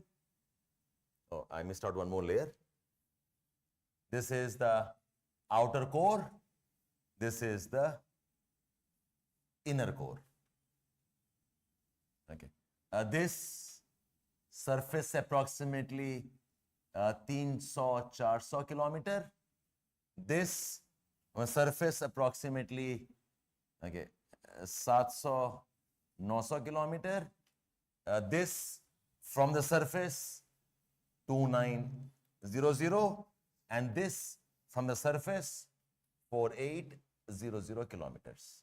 Oh, I missed out one more layer. This is the outer core. This is the inner core. Okay. This surface approximately 300-400 kilometer. This surface approximately 700-900 kilometer. This from the surface 2900, and this from the surface 4800 kilometers.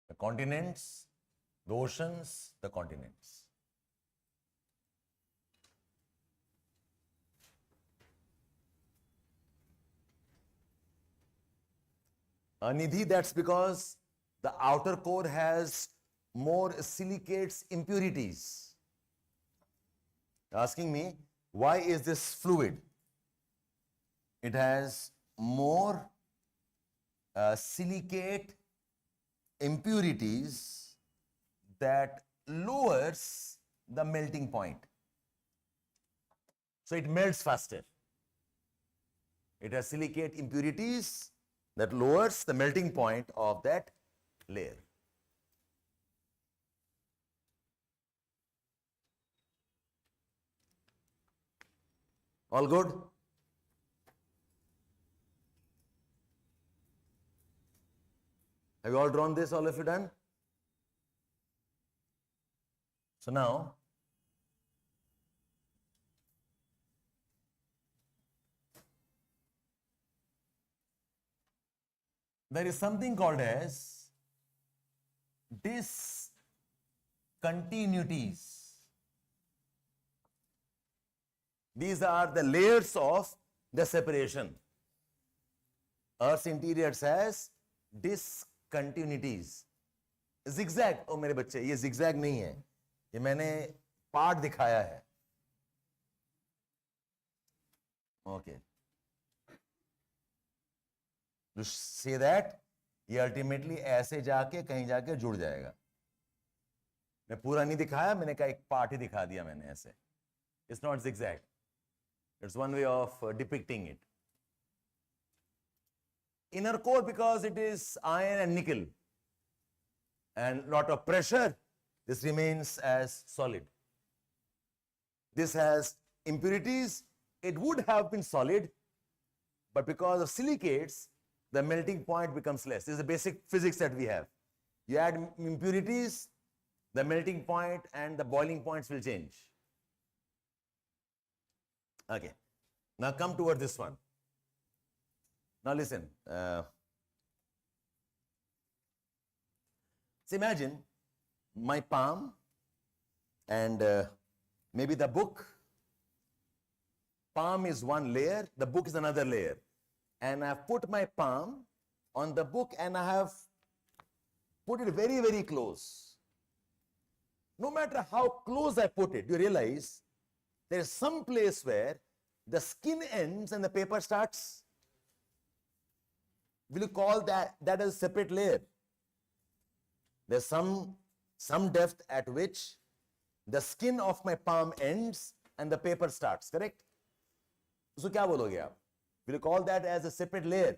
The continents, the oceans, the continents. Nidhi, that's because the outer core has more silicates impurities. Asking me, why is this fluid? It has more silicate impurities that lowers the melting point. So it melts faster. It has silicate impurities that lowers the melting point of that layer. All good? Have you all drawn this? All of you done? So now, there is something called as discontinuities. These are the layers of the separation. Earth's interior has discontinuities. Zigzag, oh मेरे बच्चे, ये zigzag नहीं है, ये मैंने part दिखाया है. Okay. To say that ये अल्टीमेटली ऐसे जाके कहीं जाके जुड़ जाएगा. मैं पूरा नहीं दिखाया, मैंने कहा एक पार्ट ही दिखा दिया मैंने ऐसे. It's not zigzag. It's one way of depicting it. Inner core, because it is iron and nickel and lot of pressure, this remains as solid. This has impurities. It would have been solid, but because of silicates, the melting point becomes less. This is the basic physics that we have. You add impurities, the melting point and the boiling points will change. Okay. Now come toward this one. Now listen. So imagine my palm and maybe the book. Palm is one layer, the book is another layer. And I have put my palm on the book and I have put it very, very close. No matter how close I put it, you realize there is some place where the skin ends and the paper starts. Will you call that as a separate layer? There's some depth at which the skin of my palm ends and the paper starts, correct? So क्या बोलोगे आप? Will you call that as a separate layer?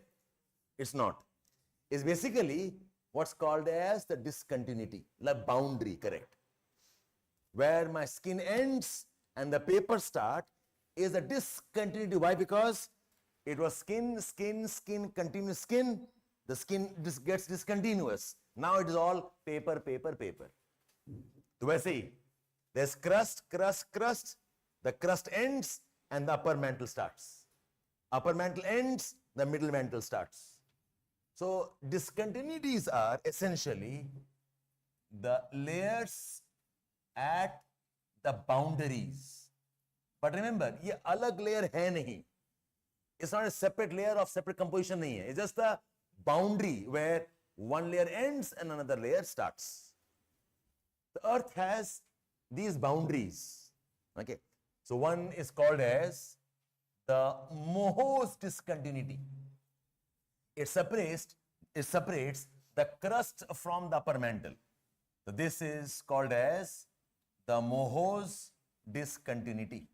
It's not. It's basically what's called as the discontinuity, like boundary, correct? Where my skin ends and the paper start is a discontinuity. Why? Because it was skin, continuous skin. The skin gets discontinuous. Now it is all paper. तो वैसे ही, there's crust. The crust ends and the upper mantle starts. Upper mantle ends, the middle mantle starts. So discontinuities are essentially the layers at the boundaries. But remember, ये अलग layer है नहीं. It's not a separate layer of separate composition nahi hai. It's just the boundary where one layer ends and another layer starts. The earth has these boundaries. Okay. So one is called as the Mohs discontinuity. It separates the crust from the upper mantle. So this is called as the Mohs discontinuity.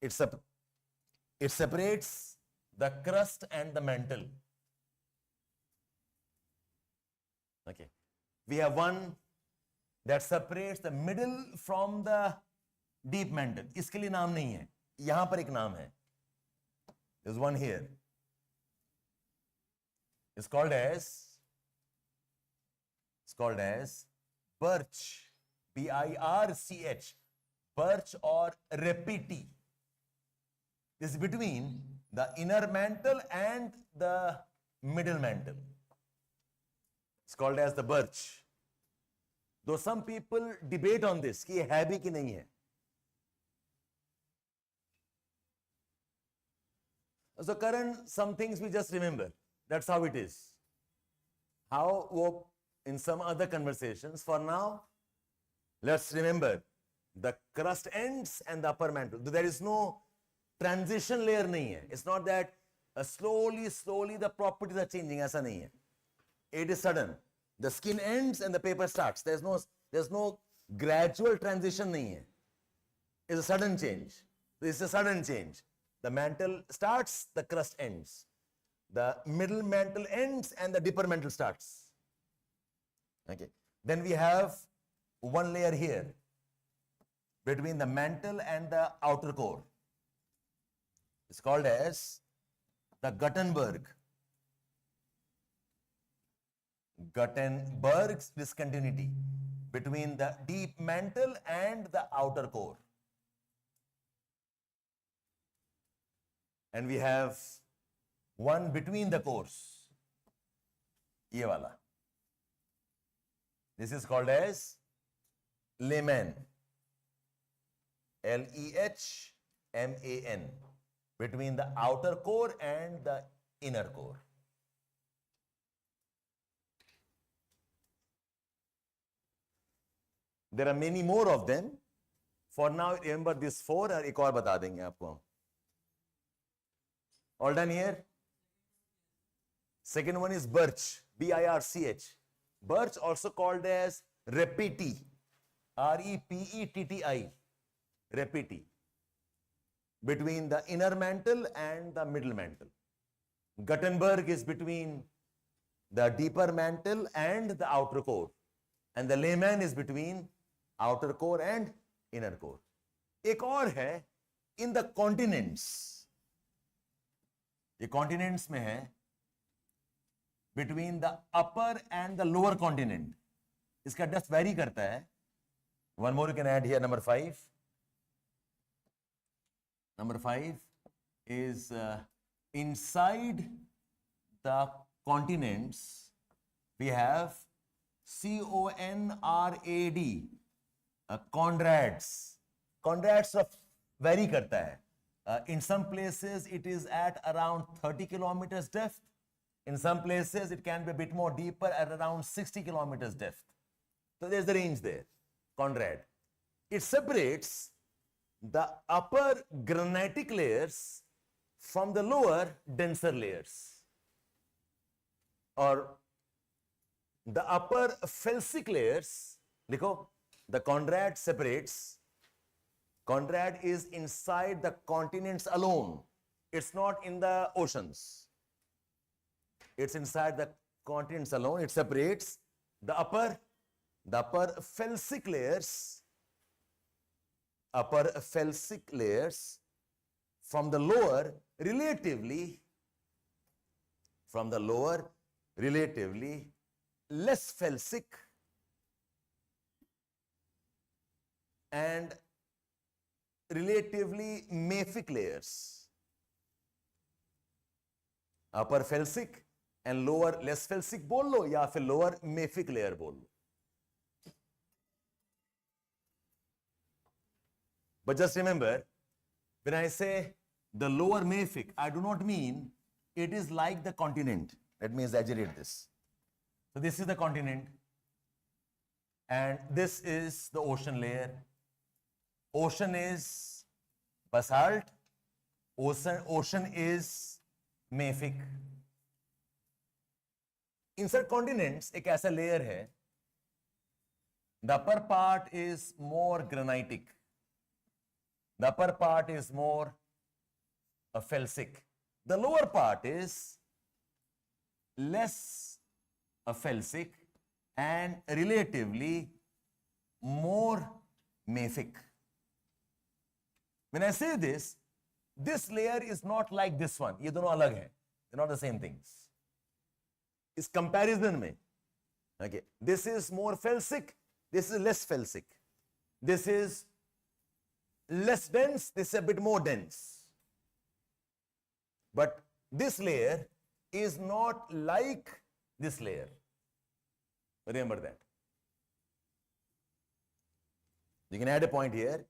It separates the crust and the mantle. Okay. We have one that separates the middle from the deep mantle. इसके लिए नाम नहीं है. यहाँ पर एक नाम है. There's one here. It's called as birch. B-I-R-C-H. Birch or repiti. This is between the inner mantle and the middle mantle. It's called as the birch. Though some people debate on this, कि ये है भी कि नहीं है. So current, some things we just remember. That's how it is. How in some other conversations. For now, let's remember the crust ends and the upper mantle. There is no transition layer nahi hai. It's not that slowly the properties are changing. Aisa nahi hai. It is sudden. The skin ends and the paper starts. There's no gradual transition nahi hai. It's a sudden change. It's a sudden change. The mantle starts, the crust ends. The middle mantle ends and the deeper mantle starts. Okay. Then we have one layer here between the mantle and the outer core. It's called as the Gutenberg's discontinuity between the deep mantle and the outer core. And we have one between the cores. Ye wala. This is called as Lehman. L-E-H-M-A-N. Between the outer core and the inner core. There are many more of them. For now, remember these four. और एक और बता देंगे आपको. All done here? Second one is birch. B-I-R-C-H. Birch, also called as repiti. R-E-P-E-T-T-I. Repiti. Between the inner mantle and the middle mantle. Gutenberg is between the deeper mantle and the outer core. And the Lehman is between outer core and inner core. एक और है in the continents. ये continents में है between the upper and the lower continent. इसका depth vary करता है. One more you can add here, number 5. Number 5 is inside the continents we have C-O-N-R-A-D, conrads. Conrads of vary करता है. In some places it is at around 30 kilometers depth. In some places it can be a bit more deeper at around 60 kilometers depth. So there's the range there. Conrad. It separates the upper granitic layers from the lower denser layers. Or the upper felsic layers, देखो, the Conrad separates. Conrad is inside the continents alone. It's not in the oceans. It's inside the continents alone. It separates the upper felsic layers, from the lower relatively less felsic and relatively mafic layers. Upper felsic and lower less felsic बोल लो या फिर lower mafic layer बोल लो. But just remember, when I say the lower mafic, I do not mean it is like the continent. Let me exaggerate this. So this is the continent, and this is the ocean layer. Ocean is basalt, ocean is mafic. Inside continents एक ऐसा layer है, the upper part is more granitic, the upper part is more felsic, the lower part is less felsic and relatively more mafic. When I say this layer is not like this one. ये दोनों अलग हैं. They're not the same things. इस comparison में, okay, this is more felsic, this is less felsic. This is less dense, this is a bit more dense. But this layer is not like this layer. Remember that. You can add a point here.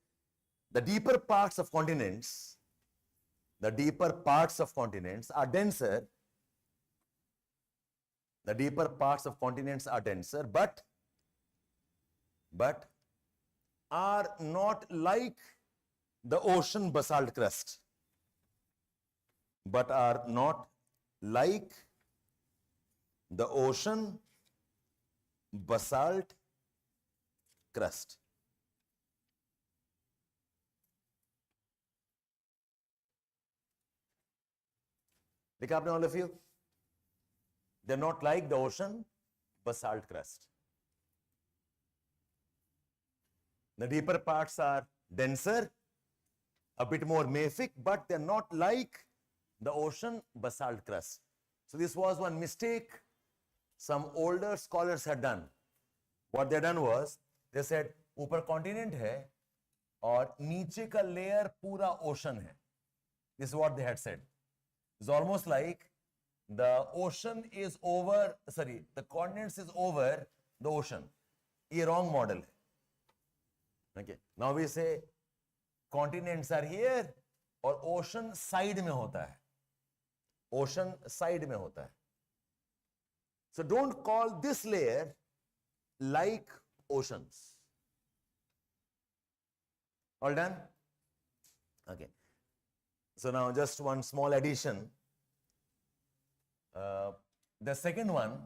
The deeper parts of continents are denser. The deeper parts of continents are denser, but are not like the ocean basalt crust. But are not like the ocean basalt crust. देखा आपने all of you? They're not like the ocean basalt crust. The deeper parts are denser, a bit more mafic, but they're not like the ocean basalt crust. So this was one mistake some older scholars had done. What they done was, they said, ऊपर continent है और नीचे का layer पूरा ocean है. This is what they had said. It's almost like the ocean is over, sorry, the continents is over the ocean. ये wrong model है. Okay. Now we say continents are here और ocean side में होता है. Ocean side में होता है. So don't call this layer like oceans. All done? Okay. So now just one small addition. The second one,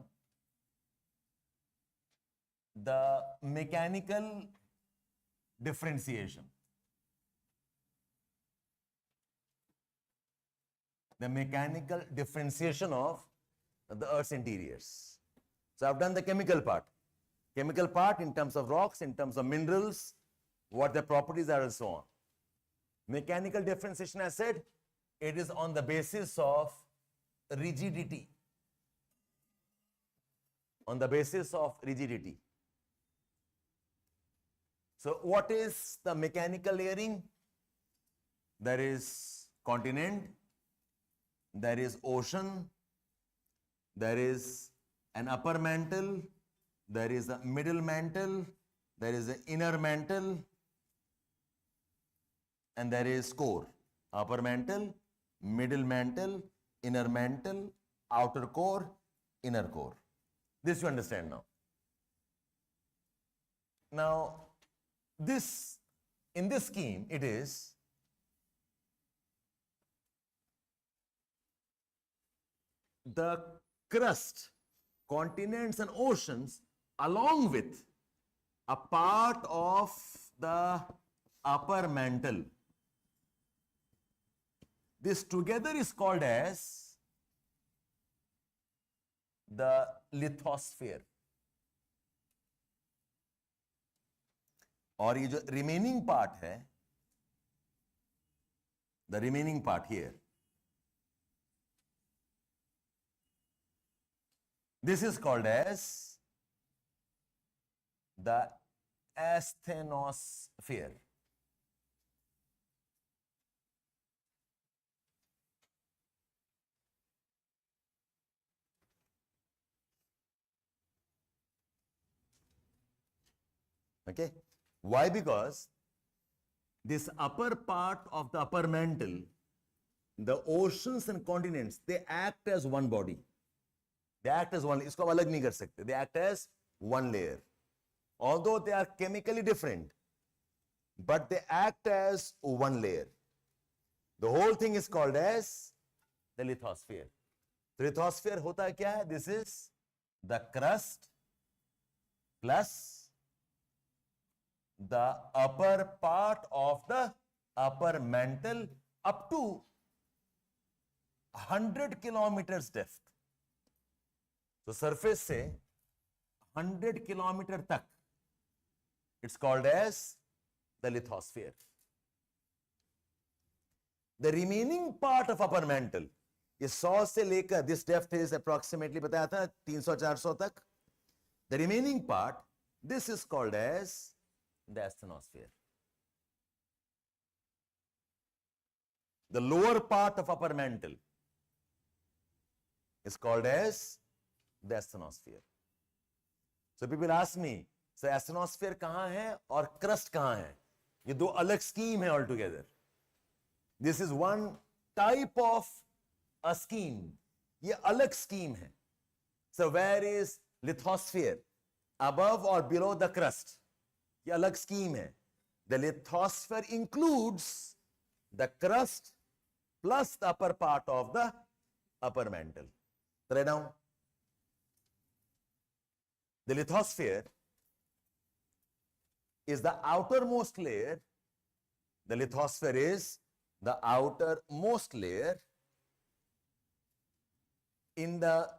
the mechanical differentiation. The mechanical differentiation of the Earth's interiors. So I've done the chemical part. Chemical part in terms of rocks, in terms of minerals, what their properties are and so on. Mechanical differentiation, I said, it is on the basis of rigidity. On the basis of rigidity. So what is the mechanical layering? There is continent, there is ocean, there is an upper mantle, there is a middle mantle, there is an inner mantle, and there is core. Upper mantle, middle mantle, inner mantle, outer core, inner core. This you understand now. Now, this, in this scheme, it is the crust, continents and oceans, along with a part of the upper mantle. This together is called as the lithosphere. और ये जो remaining part है, the remaining part here, this is called as the asthenosphere. Okay. Why? Because this upper part of the upper mantle the oceans and continents, they act as one body. They act as one. इसको अलग नहीं कर सकते. They act as one layer. Although they are chemically different, but they act as one layer. The whole thing is called as the lithosphere. The lithosphere होता क्या है? This is the crust plus the upper part of the upper mantle up to 100 kilometers depth. So surface से 100 kilometer तक, it's called as the lithosphere. The remaining part of upper mantle, ये 100 से लेकर, this depth is approximately बताया था 300-400 तक. The remaining part, this is called as the asthenosphere. The lower part of upper mantle is called as the asthenosphere. So people ask me, so asthenosphere कहाँ है और crust कहाँ है? ये दो अलग scheme है altogether. This is one type of a scheme. ये अलग scheme है. So where is lithosphere? Above or below the crust? ये अलग scheme है. The lithosphere includes the crust plus the upper part of the upper mantle. Write down. The lithosphere is the outermost layer. The lithosphere is the outermost layer in the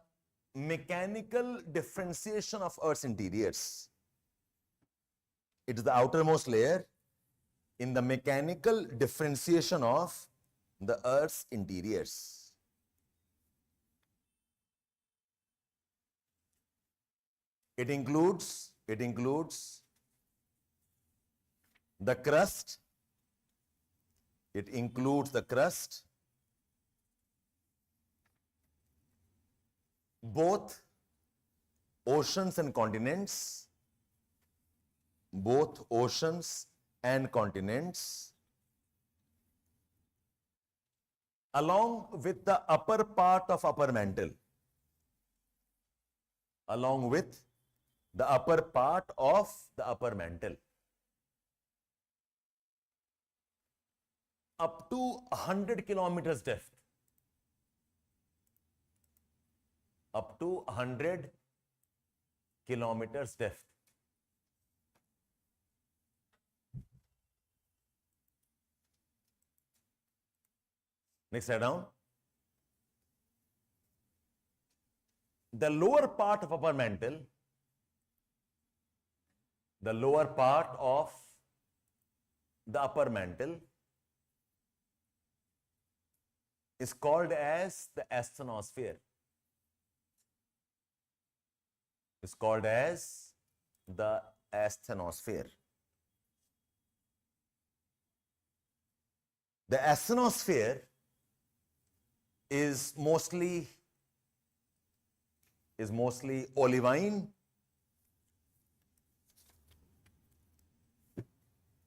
mechanical differentiation of Earth's interiors. It is the outermost layer in the mechanical differentiation of the Earth's interiors. It includes the crust. It includes the crust, both oceans and continents, both oceans and continents, along with the upper part of upper mantle, along with the upper part of the upper mantle, up to 100 kilometers depth, up to 100 kilometers depth. Next, write down. The lower part of upper mantle, the lower part of the upper mantle is called as the asthenosphere. It's called as the asthenosphere. The asthenosphere is mostly olivine.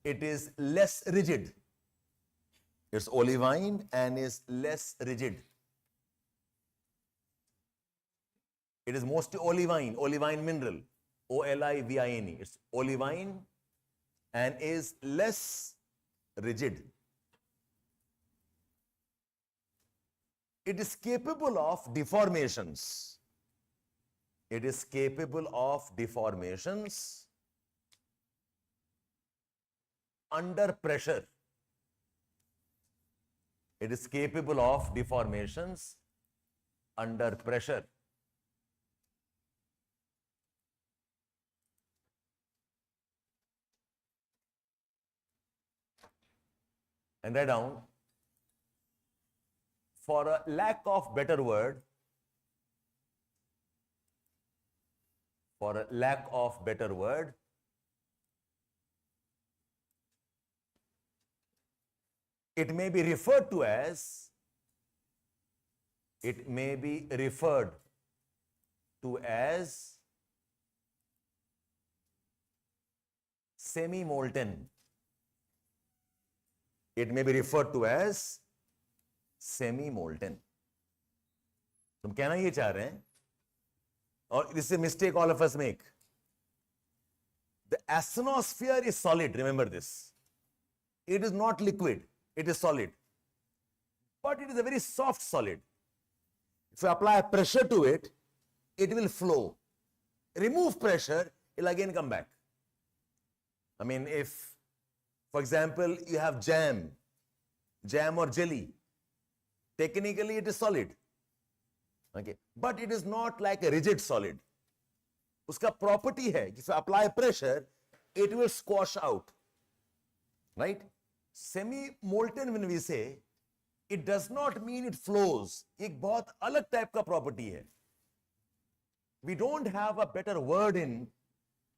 It is less rigid. It's olivine and is less rigid. It is mostly olivine mineral, O-L-I-V-I-N-E. It's olivine and is less rigid. It is capable of deformations. It is capable of deformations under pressure. It is capable of deformations under pressure. And write down, for a lack of better word, it may be referred to as semi-molten. It may be referred to as semi molten. तुम कहना ये चाह रहे हैं, और this is mistake all of us make. The asthenosphere is solid, remember this. It is not liquid, it is solid, but it is a very soft solid. If you apply pressure to it, it will flow. Remove pressure, it will again come back. I mean, if, for example, you have jam or jelly, technically it is solid, okay, but it is not like a rigid solid. Uska property hai, if you apply pressure, it will squash out, right? Semi-molten, when we say, it does not mean it flows. एक बहुत अलग type का property है. We don't have a better word in,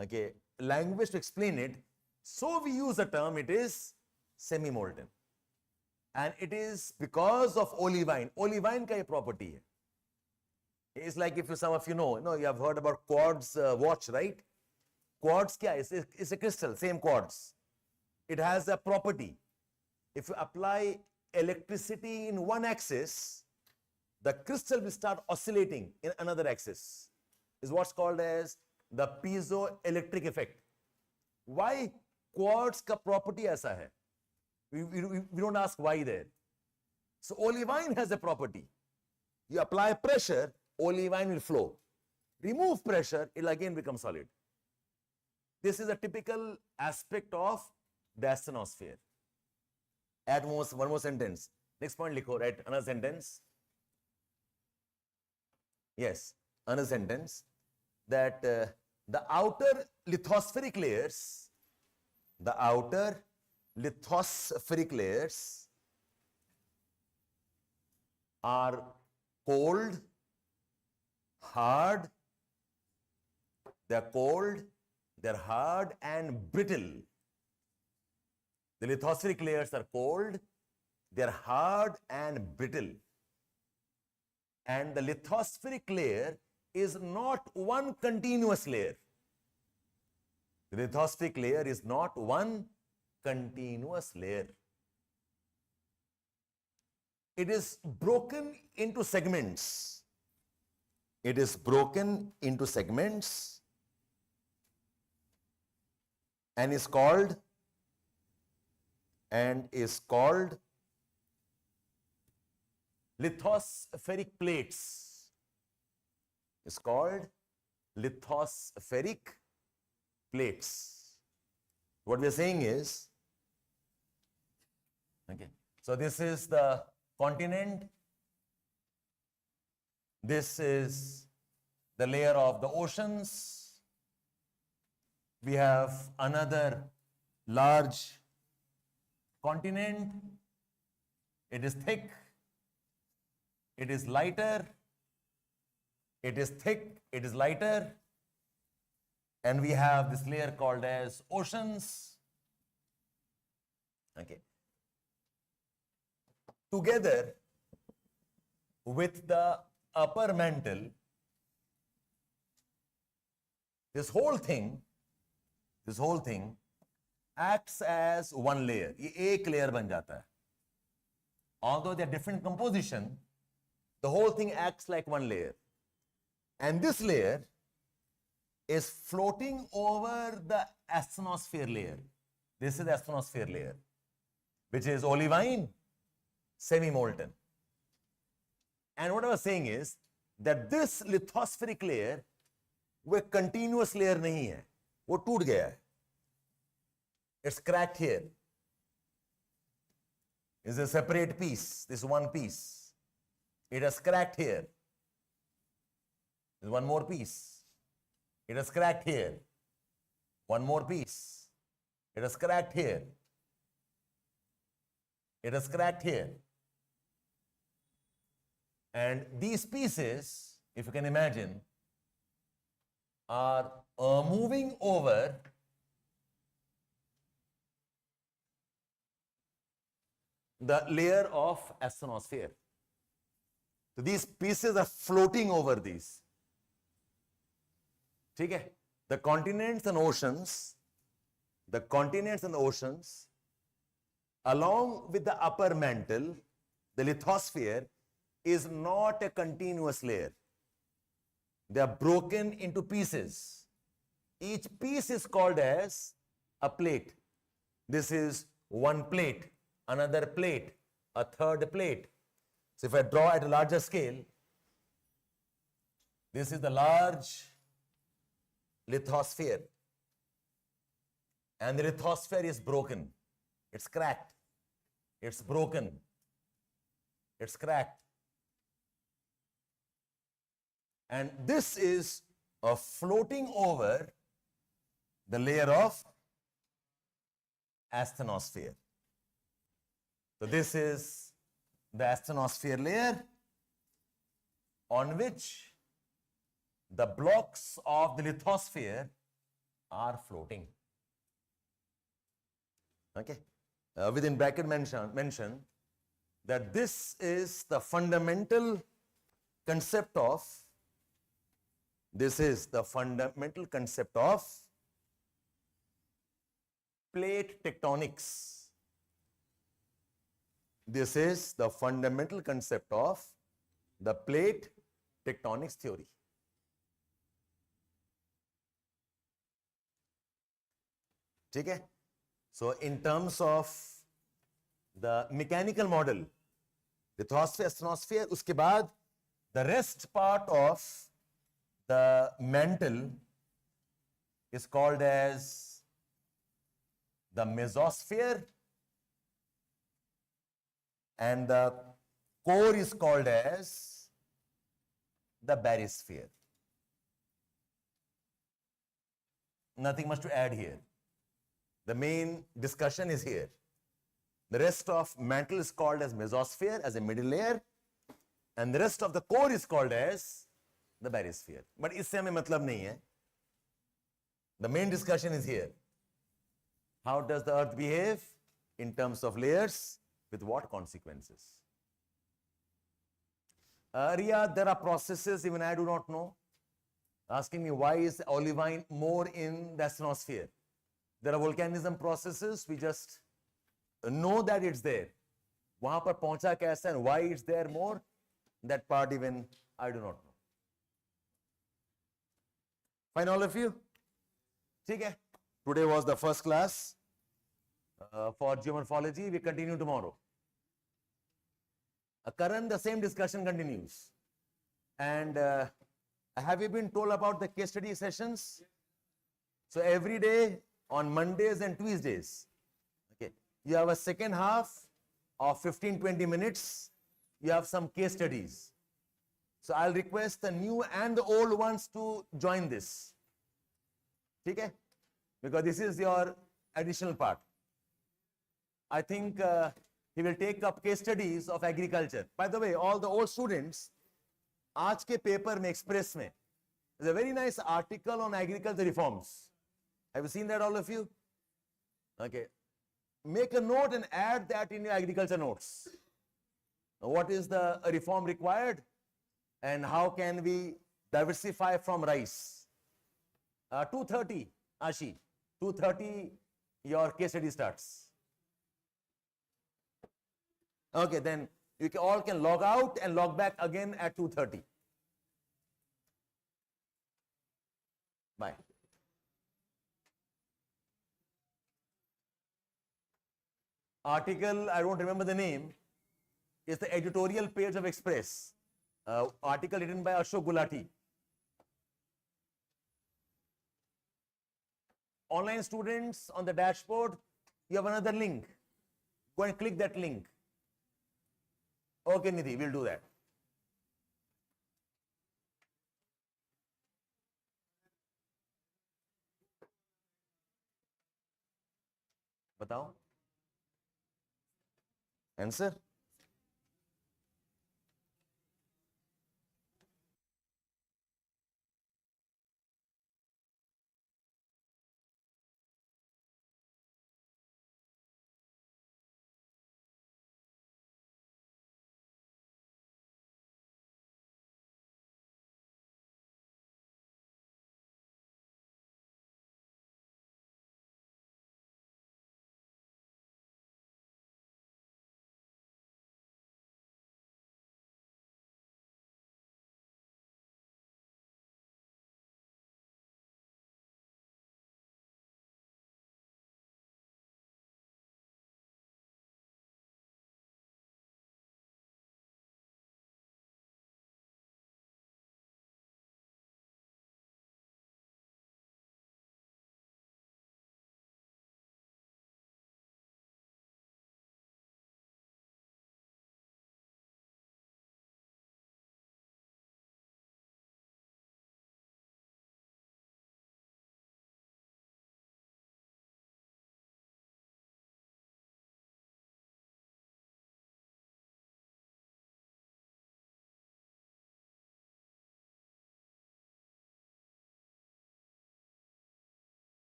okay, language to explain it, so we use the term, it is semi-molten. And it is because of olivine. Olivine का ये property है. It's like, if you, some of you know, you have heard about quartz watch, right? Quartz क्या है? It's a crystal, same quartz. It has a property. If you apply electricity in one axis, the crystal will start oscillating in another axis. Is what's called as the piezoelectric effect. Why quartz का property ऐसा है? We don't ask why there. So olivine has a property. You apply pressure, olivine will flow. Remove pressure, it will again become solid. This is a typical aspect of the asthenosphere. Add one more sentence. Next point, likho, write another sentence. Yes, another sentence. That the outer lithospheric layers, are cold, hard, they're hard and brittle. The lithospheric layers are cold, they're hard and brittle. And the lithospheric layer is not one continuous layer. The lithospheric layer is not one continuous layer. It is broken into segments. It is broken into segments and is called lithospheric plates. It's called lithospheric plates. What we are saying is, okay, so this is the continent, this is the layer of the oceans, we have another large continent, it is thick, it is lighter, it is thick, it is lighter, and we have this layer called as oceans. Okay. Together with the upper mantle, this whole thing acts as one layer. ये एक layer बन जाता है. Although they are different composition, the whole thing acts like one layer. And this layer is floating over the asthenosphere layer. This is the asthenosphere layer, which is olivine, semi-molten. And what I was saying is that this lithospheric layer, वो continuous layer नहीं है, वो टूट गया है. It's cracked here. It's a separate piece, this one piece. It has cracked here. There's one more piece. It has cracked here. One more piece. It has cracked here. It has cracked here. And these pieces, if you can imagine, are moving over the layer of asthenosphere. So these pieces are floating over these. ठीक है? The continents and oceans, along with the upper mantle, the lithosphere is not a continuous layer. They are broken into pieces. Each piece is called as a plate. This is one plate, another plate, a third plate. So if I draw at a larger scale, this is the large lithosphere. And the lithosphere is broken. It's cracked. It's broken. It's cracked. And this is floating over the layer of asthenosphere. So this is the asthenosphere layer on which the blocks of the lithosphere are floating. Okay. Within bracket mention that this is the fundamental concept of plate tectonics. This is the fundamental concept of the plate tectonics theory. Okay? So in terms of the mechanical model, lithosphere, asthenosphere, uske baad the rest part of the mantle is called as the mesosphere and the core is called as the barysphere. Nothing much to add here. The main discussion is here. The rest of mantle is called as mesosphere, as a middle layer, and the rest of the core is called as the barysphere. But isse hame matlab nahi hai. The main discussion is here. How does the earth behave in terms of layers, with what consequences? Ria, there are processes even I do not know. Asking me why is olivine more in the asthenosphere? There are volcanism processes, we just know that it's there. Wahan par pahuncha kaisa and why it's there more, that part even I do not know. Fine, all of you? ठीक है. Today was the first class for geomorphology. We continue tomorrow. Karan, the same discussion continues. And have you been told about the case study sessions? So every day on Mondays and Tuesdays, okay, you have a second half of 15-20 minutes. You have some case studies. So I'll request the new and the old ones to join this. Okay? Because this is your additional part. I think he will take up case studies of agriculture. By the way, all the old students, aaj ke paper mein, Express mein, there's a very nice article on agriculture reforms. Have you seen that, all of you? Okay. Make a note and add that in your agriculture notes. What is the reform required and how can we diversify from rice? 2:30, Ashi. 2:30, your case study starts. Okay, then you all can log out and log back again at 2:30. Bye. Article, I don't remember the name, is the editorial page of Express. Article written by Ashok Gulati. Online students, on the dashboard, you have another link. Go and click that link. Okay, Nidhi, we'll do that. Batao. Answer?